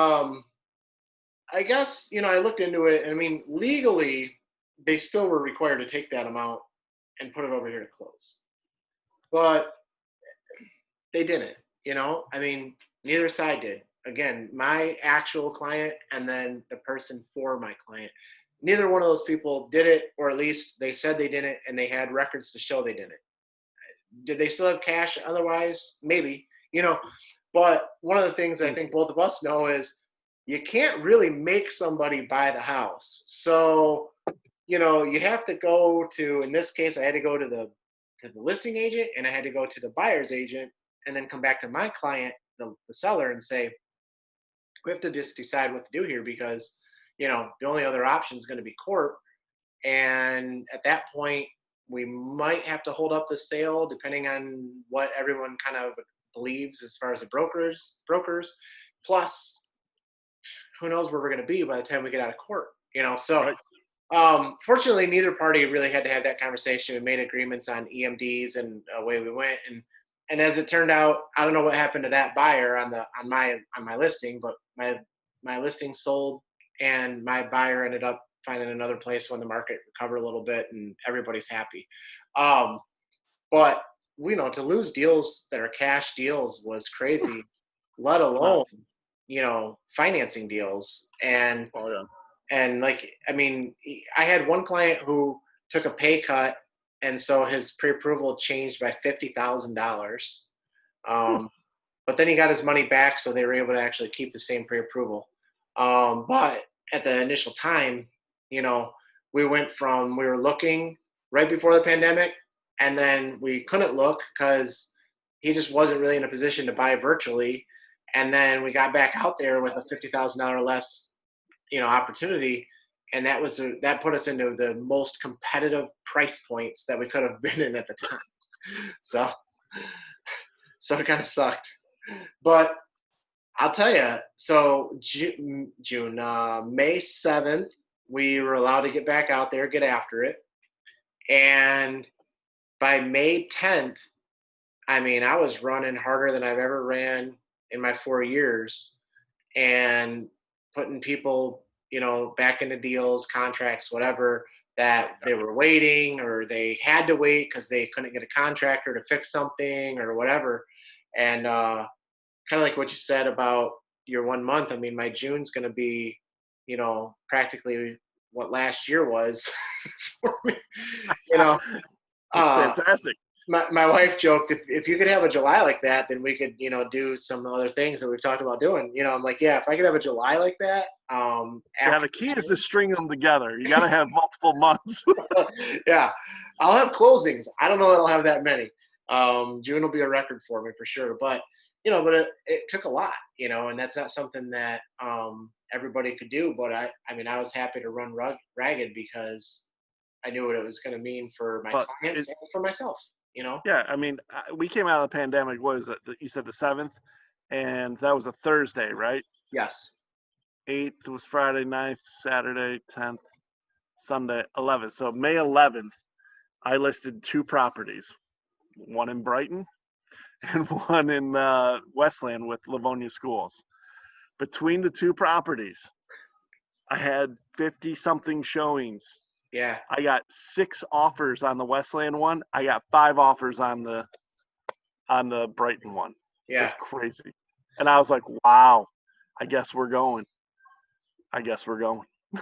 I guess, I looked into it, and I mean, legally, they still were required to take that amount and put it over here to close. But they didn't, I mean, neither side did. Again, my actual client and then the person for my client. Neither one of those people did it, or at least they said they didn't, and they had records to show they didn't. Did they still have cash otherwise? Maybe, but one of the things I think both of us know is you can't really make somebody buy the house. So, you have to go to, in this case, I had to go to the listing agent and I had to go to the buyer's agent and then come back to my client, the seller, and say, we have to just decide what to do here because, the only other option is going to be court. And at that point, we might have to hold up the sale depending on what everyone kind of believes as far as the brokers. Plus, who knows where we're going to be by the time we get out of court, So, Right. Fortunately, neither party really had to have that conversation. We made agreements on EMDs, and away we went. And as it turned out, I don't know what happened to that buyer on my listing, but my listing sold, and my buyer ended up finding another place when the market recovered a little bit, and everybody's happy. Um, but to lose deals that are cash deals was crazy, let It's alone nuts. financing deals. And Oh yeah. I had one client who took a pay cut, and so his pre-approval changed by $50,000. Whew. But then he got his money back, so they were able to actually keep the same pre-approval. But at the initial time, we were looking right before the pandemic, and then we couldn't look because he just wasn't really in a position to buy virtually. And then we got back out there with a $50,000 less, opportunity, and that put us into the most competitive price points that we could have been in at the time. So, it kind of sucked, but I'll tell you. So May 7th, we were allowed to get back out there, get after it, and by May 10th, I was running harder than I've ever ran in my 4 years, and putting people, back into deals, contracts, whatever, that they were waiting or they had to wait because they couldn't get a contractor to fix something or whatever. And kind of like what you said about your 1 month. My June's going to be, practically what last year was for me. You know, It's uh, fantastic. my wife joked, if you could have a July like that, then we could, do some other things that we've talked about doing. I'm like, yeah, if I could have a July like that, Yeah, after the key is to string them together. You got to have multiple months. yeah, I'll have closings. I don't know that I'll have that many. June will be a record for me for sure, but it took a lot, and that's not something that everybody could do. But I was happy to run ragged because I knew what it was going to mean for my But clients and for myself. yeah, we came out of the pandemic. What is it? You said the 7th, and that was a Thursday, right? Yes. 8th was Friday, 9th, Saturday, 10th, Sunday, 11th. So May 11th, I listed 2 properties, one in Brighton and one in Westland with Livonia Schools. Between the 2 properties, I had 50 something showings. Yeah. I got 6 offers on the Westland one. I got 5 offers on the Brighton one. It Yeah. was crazy. And I was like, wow, I guess we're going.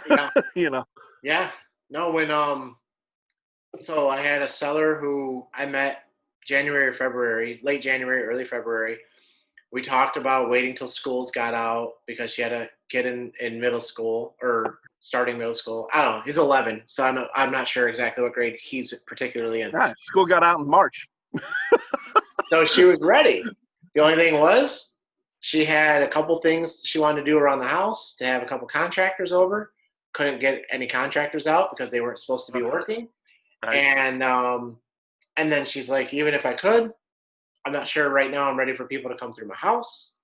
Yeah. You know. Yeah. No, so I had a seller who I met January or February, late January, early February. We talked about waiting till schools got out because she had a kid in middle school or starting middle school. I don't know. He's 11, so I'm not sure exactly what grade he's particularly in. Yeah, school got out in March. So she was ready. The only thing was she had a couple things she wanted to do around the house, to have a couple contractors over. Couldn't get any contractors out because they weren't supposed to be working. Right. And then she's like, even if I could, I'm not sure right now I'm ready for people to come through my house.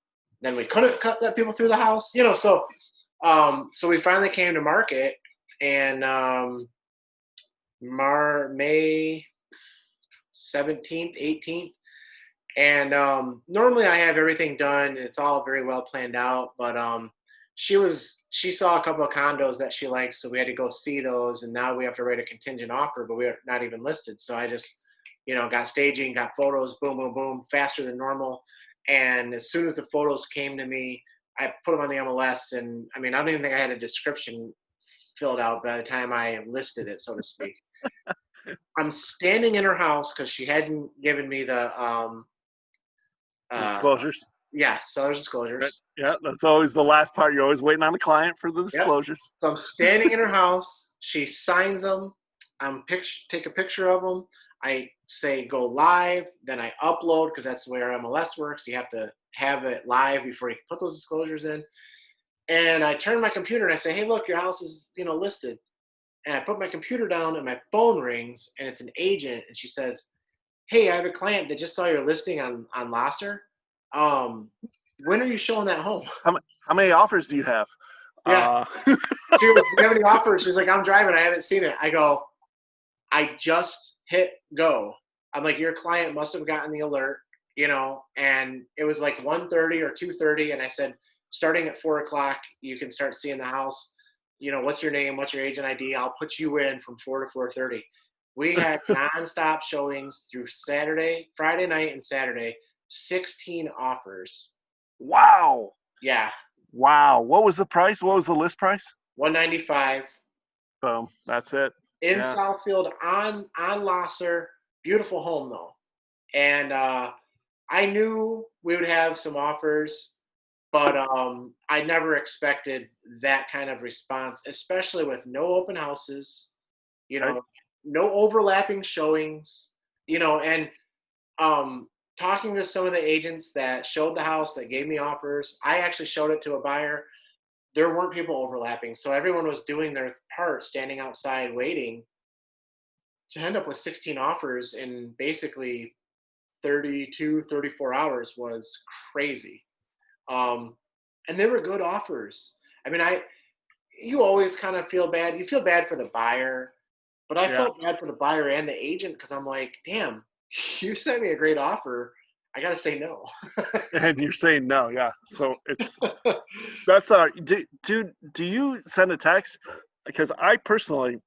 Then we couldn't let people through the house, so we finally came to market, and May 17th, 18th. And normally I have everything done and it's all very well planned out, but she saw a couple of condos that she liked, so we had to go see those, and now we have to write a contingent offer, but we're not even listed. So I just, got staging, got photos, boom, boom, boom, faster than normal. And as soon as the photos came to me, I put them on the MLS, and I don't even think I had a description filled out by the time I listed it, so to speak. I'm standing in her house because she hadn't given me the uh, Disclosures. yeah, seller's Right. disclosures. Yeah, that's always the last part. You're always waiting on the client for the Yep. disclosures. So I'm standing in her house. She signs them. Take a picture of them. I say go live. Then I upload because that's the way our MLS works. You have to have it live before you can put those disclosures in. And I turn my computer and I say, hey, look, your house is listed. And I put my computer down and my phone rings and it's an agent and she says, hey, I have a client that just saw your listing on Lasser. When are you showing that home? How many offers do you have? Yeah. She goes, do you have any offers? She's like, I'm driving. I haven't seen it. I go, I just hit go. I'm like, your client must have gotten the alert, and it was like 1:30 or 2:30. And I said, starting at 4 o'clock, you can start seeing the house. What's your name? What's your agent ID? I'll put you in from 4 to 4:30. We had nonstop showings through Friday night and Saturday, 16 offers. Wow. Yeah. Wow. What was the price? What was the list price? 195. Boom. That's it. In Yeah. Southfield on Lasser. Beautiful home though. And I knew we would have some offers, but I never expected that kind of response, especially with no open houses, Right. no overlapping showings, and talking to some of the agents that showed the house that gave me offers. I actually showed it to a buyer. There weren't people overlapping, so everyone was doing their part, standing outside waiting. To end up with 16 offers in basically 32, 34 hours was crazy. And they were good offers. I mean, you always kind of feel bad. You feel bad for the buyer, but I Yeah. felt bad for the buyer and the agent because I'm like, damn, you sent me a great offer. I got to say no. And you're saying no. Yeah. So that's do you send a text? Because I personally,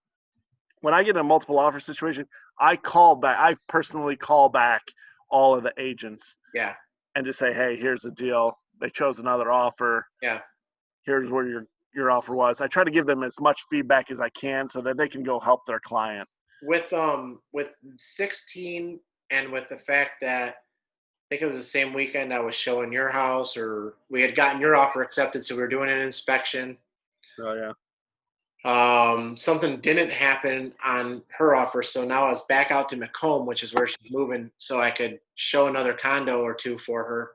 when I get in a multiple offer situation, I call back. I personally call back all of the agents Yeah. and just say, hey, here's the deal. They chose another offer. Yeah. Here's where your offer was. I try to give them as much feedback as I can so that they can go help their client. With 16 and with the fact that I think it was the same weekend I was showing your house or we had gotten your offer accepted, so we were doing an inspection. Oh yeah. Something didn't happen on her offer, so now I was back out to Macomb, which is where she's moving, so I could show another condo or two for her.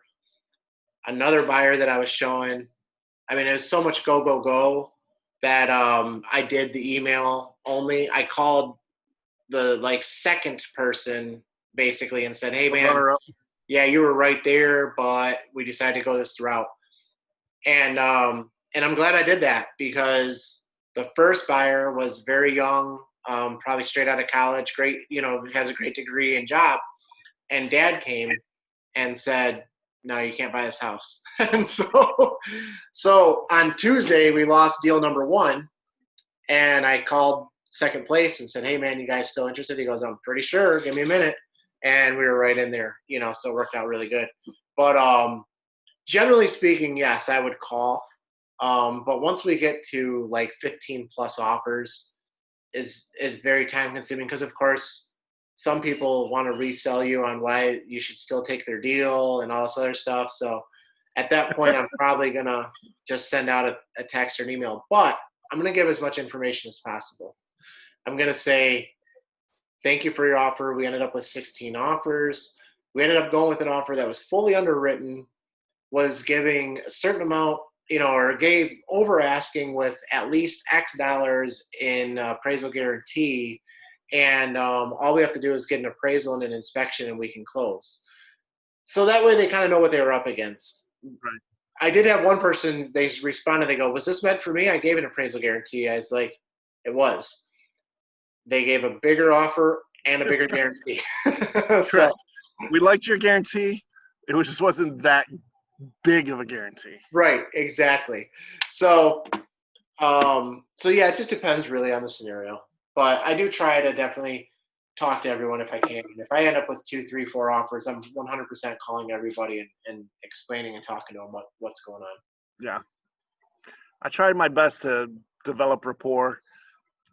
Another buyer that I was showing. I mean, it was so much go go go that I did the email only. I called the second person basically and said, "Hey The man, runner up. yeah, you were right there, but we decided to go this route." And I'm glad I did that because the first buyer was very young, probably straight out of college, great, has a great degree and job. And dad came and said, no, you can't buy this house. And so on Tuesday, we lost deal number one. And I called second place and said, hey, man, you guys still interested? He goes, I'm pretty sure. Give me a minute. And we were right in there, so it worked out really good. But generally speaking, yes, I would call. But once we get to like 15 plus offers is very time consuming because of course some people want to resell you on why you should still take their deal and all this other stuff. So at that point, I'm probably going to just send out a text or an email, but I'm going to give as much information as possible. I'm going to say, thank you for your offer. We ended up with 16 offers. We ended up going with an offer that was fully underwritten, was giving a certain amount, or gave over asking with at least X dollars in appraisal guarantee. And all we have to do is get an appraisal and an inspection and we can close. So that way they kind of know what they were up against. Right. I did have one person, they responded, they go, was this meant for me? I gave an appraisal guarantee. I was like, it was. They gave a bigger offer and a bigger guarantee. So, We liked your guarantee. It just wasn't that big of a guarantee. right, exactly. So yeah, it just depends really on the scenario. But I do try to definitely talk to everyone if I can. If I end up with 2, 3, 4 offers, I'm 100% calling everybody and explaining and talking to them what's going on. Yeah. I tried my best to develop rapport.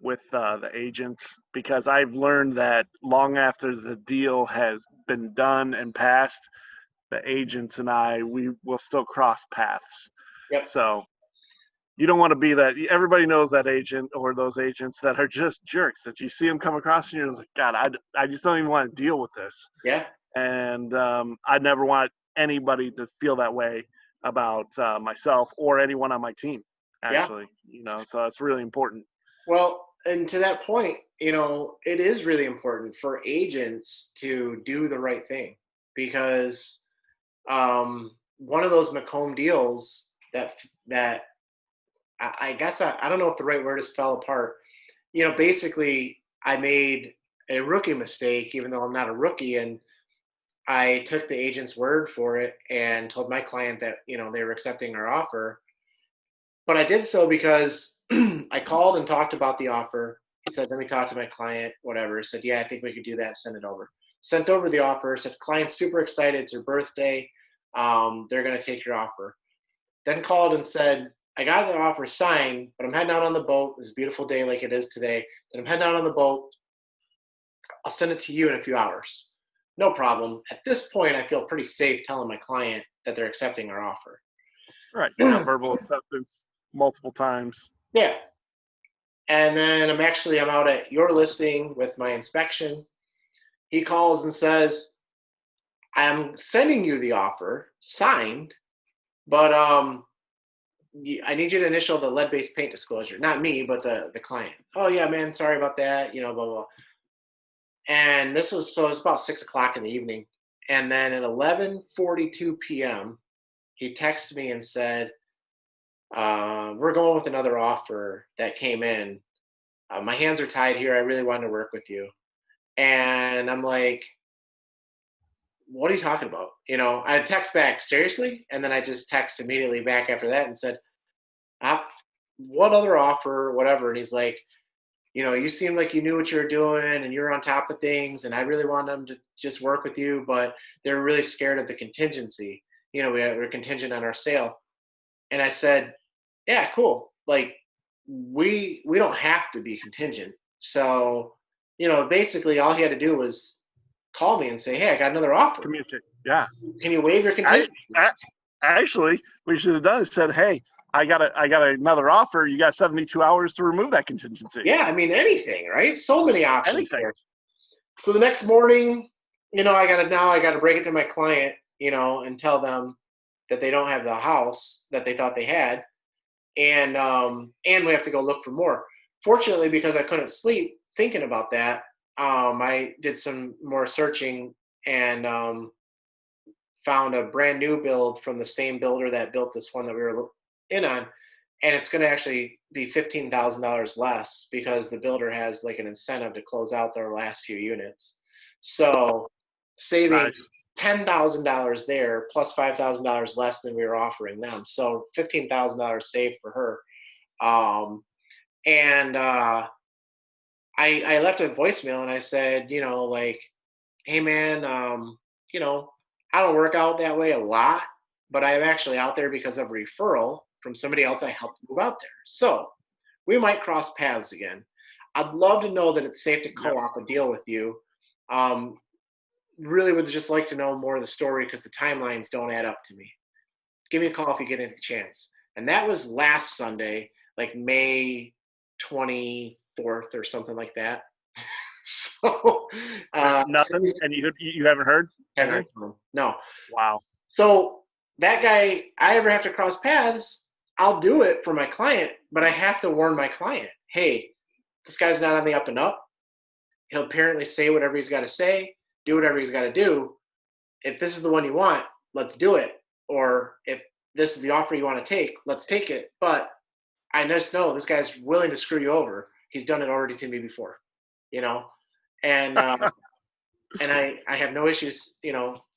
with the agents, because I've learned that long after the deal has been done and passed, the agents and we will still cross paths. Yep. So you don't want to be that. Everybody knows that agent or those agents that are just jerks that you see them come across and you're like, God, I just don't even want to deal with this. Yeah. And I never want anybody to feel that way about myself or anyone on my team, Yeah. actually. So it's really important. Well, and to that point, it is really important for agents to do the right thing, because one of those Macomb deals that I guess I don't know if the right word is fell apart. Basically, I made a rookie mistake, even though I'm not a rookie, and I took the agent's word for it and told my client that they were accepting our offer. But I did so because I called and talked about the offer. He said, let me talk to my client, whatever. Said, yeah, I think we could do that. Send it over. Sent over the offer. Said, client's super excited. It's her birthday. They're going to take your offer. Then called and said, I got the offer signed, but I'm heading out on the boat. It's a beautiful day like it is today. Said, I'm heading out on the boat. I'll send it to you in a few hours. No problem. At this point, I feel pretty safe telling my client that they're accepting our offer. Right. Yeah. Verbal acceptance multiple times. Yeah. And then I'm out at your listing with my inspection. He calls and says, I'm sending you the offer signed, but I need you to initial the lead-based paint disclosure. Not me, but the client. Oh yeah, man, sorry about that. Blah, blah. And it's about 6:00 in the evening. And then at 11:42 p.m., he texted me and said, we're going with another offer that came in. My hands are tied here. I really wanted to work with you. And I'm like, what are you talking about? I text back, seriously? And then I just text immediately back after that and said, what other offer, whatever. And he's like, you seemed like you knew what you were doing and you were on top of things. And I really wanted them to just work with you, but they're really scared of the contingency. We're contingent on our sale. And I said, yeah, cool. Like we don't have to be contingent. So, basically all he had to do was call me and say, hey, I got another offer. Communicate. Yeah. Can you waive your contingency? Actually, we should have done is said, hey, I got another offer. You got 72 hours to remove that contingency. Yeah, I mean, anything, right? So many options. Anything. Here. So the next morning, I got to break it to my client, and tell them that they don't have the house that they thought they had, and we have to go look for more. Fortunately, because I couldn't sleep thinking about that, I did some more searching and found a brand new build from the same builder that built this one that we were in on, and it's going to actually be $15,000 less because the builder has like an incentive to close out their last few units. So saving Nice. $10,000 there plus $5,000 less than we were offering them. So $15,000 saved for her. And I left a voicemail and I said, hey man, I don't work out that way a lot, but I'm actually out there because of referral from somebody else I helped move out there. So we might cross paths again. I'd love to know that it's safe to co-op a deal with you. Really would just like to know more of the story because the timelines don't add up to me. Give me a call if you get a chance. And that was last Sunday, like May 24th or something like that. So nothing, and you haven't heard? No. Wow. So that guy, I ever have to cross paths, I'll do it for my client, but I have to warn my client, hey, this guy's not on the up and up. He'll apparently say whatever he's got to say, do whatever he's got to do. If this is the one you want, let's do it. Or if this is the offer you want to take, let's take it. But I just know this guy's willing to screw you over. He's done it already to me before, and and I have no issues,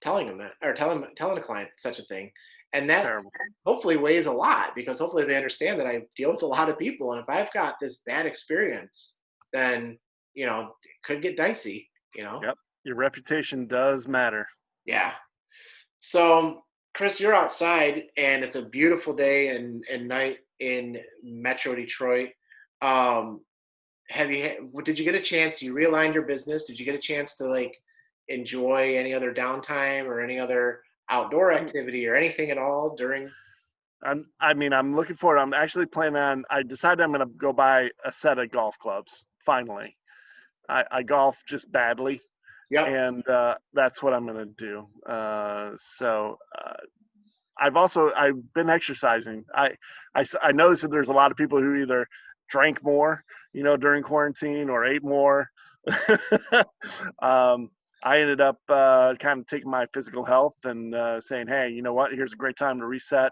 telling him that or telling a client such a thing. And that hopefully weighs a lot because hopefully they understand that I deal with a lot of people. And if I've got this bad experience, then, it could get dicey, Yep. Your reputation does matter. Yeah. So, Chris, you're outside and it's a beautiful day and night in Metro Detroit. did you get a chance? You realigned your business. Did you get a chance to like enjoy any other downtime or any other outdoor activity or anything at all during? I'm looking forward. I'm actually planning on. I decided I'm going to go buy a set of golf clubs. Finally, I golf just badly, Yep. and that's what I'm going to do. I've been exercising. I noticed that there's a lot of people who either drank more, during quarantine or ate more. um, I ended up kind of taking my physical health and saying, hey, you know what? Here's a great time to reset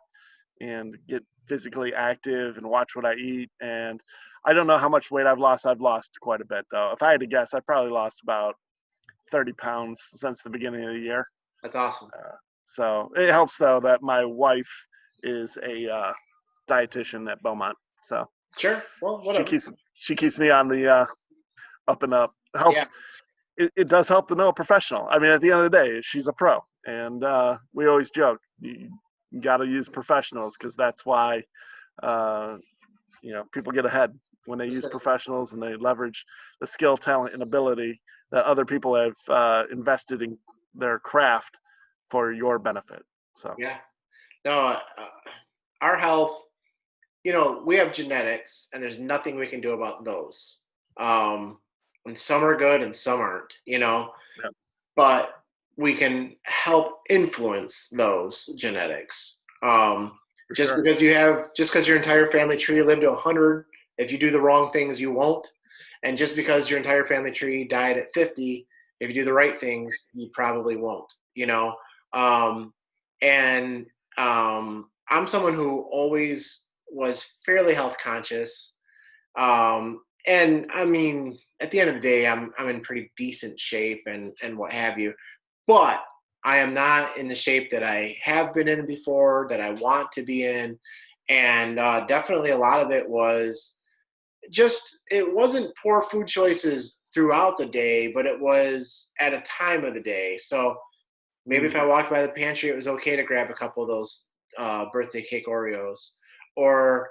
and get physically active and watch what I eat. And I don't know how much weight I've lost. I've lost quite a bit, though. If I had to guess, I probably lost about 30 pounds since the beginning of the year. That's awesome. So it helps, though, that my wife is a dietitian at Beaumont. So Sure. Well, she whatever. keeps she keeps me on the up and up. It Yeah. helps. It does help to know a professional. I mean, at the end of the day, she's a pro, and we always joke you got to use professionals because that's why uh, people get ahead when they use professionals and they leverage the skill, talent, and ability that other people have invested in their craft for your benefit. So Yeah. No, our health, we have genetics and there's nothing we can do about those. And some are good and some aren't, yeah, but we can help influence those genetics. for Just sure. because just because your entire family tree lived to 100, if you do the wrong things, you won't. And just because your entire family tree died at 50, if you do the right things, you probably won't. Um, and I'm someone who always was fairly health conscious. And I mean, at the end of the day, I'm in pretty decent shape and what have you. But I am not in the shape that I have been in before, that I want to be in. And definitely a lot of it was it wasn't poor food choices throughout the day, but it was at a time of the day. So maybe if Mm. I walked by the pantry, it was okay to grab a couple of those birthday cake Oreos. Or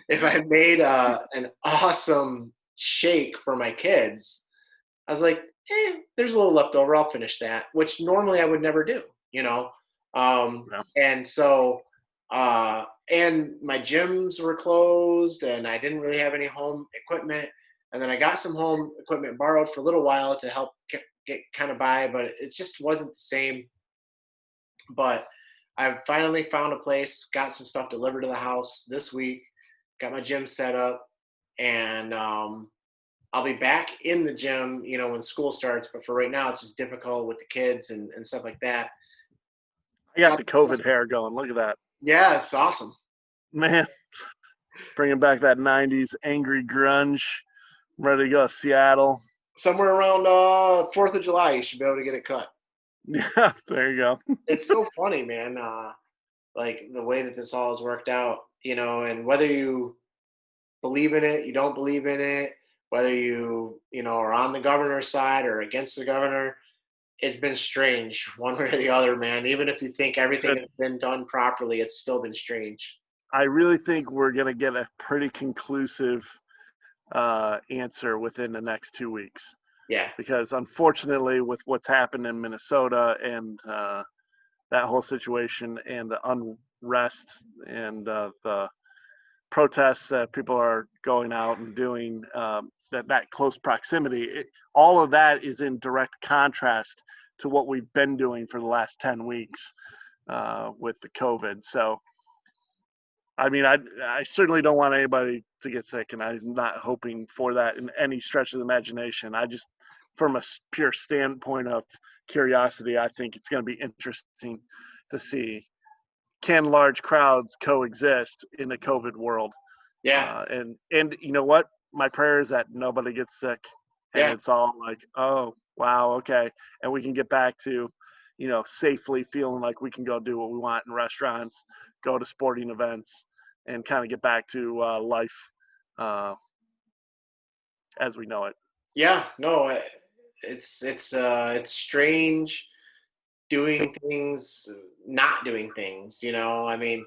if I made an awesome shake for my kids, I was like, there's a little left over. I'll finish that, which normally I would never do. Yeah. And so, and my gyms were closed and I didn't really have any home equipment. And then I got some home equipment borrowed for a little while to help get kind of by, but it just wasn't the same. But I finally found a place, got some stuff delivered to the house this week, got my gym set up, and I'll be back in the gym, when school starts. But for right now, it's just difficult with the kids and stuff like that. I got the COVID hair going. Look at that, Yeah, it's awesome. man. Bringing back that '90s angry grunge. I'm ready to go to Seattle. Somewhere around 4th of July, you should be able to get it cut. Yeah, there you go. It's so funny, man. Like the way that this all has worked out, and whether you believe in it, you don't believe in it, whether you are on the governor's side or against the governor, it's been strange one way or the other, man. Even if you think everything Good. has been done properly, it's still been strange. I really think we're gonna get a pretty conclusive answer within the next 2 weeks Yeah. because unfortunately, with what's happened in Minnesota and that whole situation and the unrest and the protests that people are going out and doing, that close proximity, all of that is in direct contrast to what we've been doing for the last 10 weeks with the COVID. So, I mean, I certainly don't want anybody to get sick, and I'm not hoping for that in any stretch of the imagination. I just, from a pure standpoint of curiosity, I think it's going to be interesting to see, can large crowds coexist in a COVID world? Yeah. And you know what? My prayer is that nobody gets sick, and Yeah. it's all like, oh wow, okay, and we can get back to, safely feeling like we can go do what we want in restaurants, go to sporting events, and kind of get back to life uh, as we know it. Yeah. No, it's strange doing things, not doing things. I mean,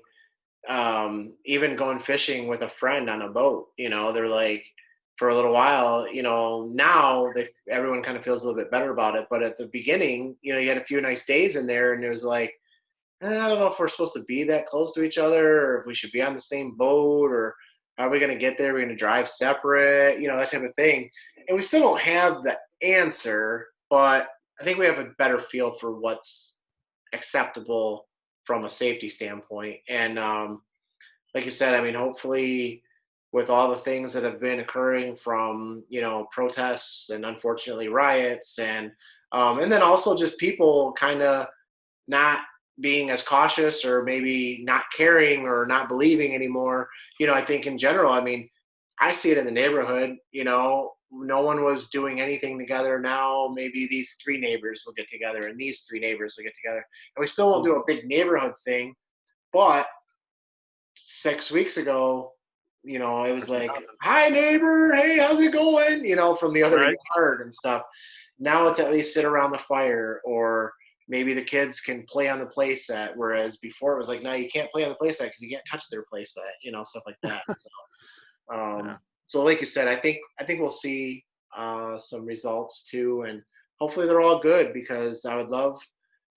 even going fishing with a friend on a boat, they're like, for a little while, now everyone kind of feels a little bit better about it. But at the beginning, you had a few nice days in there, and it was like, I don't know if we're supposed to be that close to each other, or if we should be on the same boat, or are we going to get there? We're going to drive separate, that type of thing. And we still don't have the answer, but I think we have a better feel for what's acceptable from a safety standpoint. And like you said, I mean, hopefully, with all the things that have been occurring from protests and unfortunately riots, and then also just people kind of not being as cautious, or maybe not caring or not believing anymore. I think in general, I mean, I see it in the neighborhood. No one was doing anything together. Now maybe these three neighbors will get together, and these three neighbors will get together, and we still won't do a big neighborhood thing. But 6 weeks ago, it was like, hi neighbor, hey, how's it going? From the other Right. yard and stuff. Now it's at least sit around the fire, or maybe the kids can play on the play set. Whereas before it was like, no, you can't play on the play set because you can't touch their play set, stuff like that. So, Yeah. so like you said, I think we'll see some results too, and hopefully they're all good, because I would love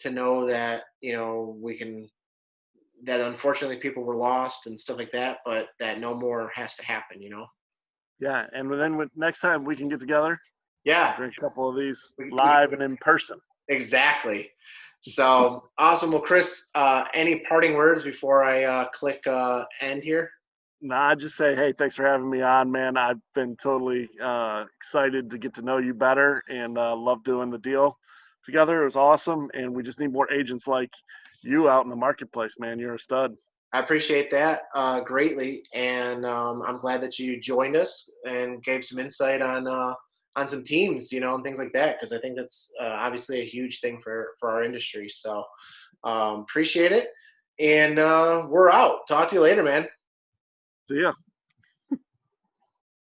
to know that we can, that unfortunately people were lost and stuff like that, but that no more has to happen. Yeah. And then next time we can get together, Yeah, drink a couple of these we, live and in person. exactly. So awesome. Well, Chris, any parting words before I click end here? Nah, I just say, hey, thanks for having me on, man. I've been totally excited to get to know you better, and love doing the deal together. It was awesome, and we just need more agents like you out in the marketplace, man. You're a stud. I appreciate that greatly, and I'm glad that you joined us and gave some insight on some teams, and things like that, because I think that's obviously a huge thing for our industry. So appreciate it, and we're out. Talk to you later, man. See ya.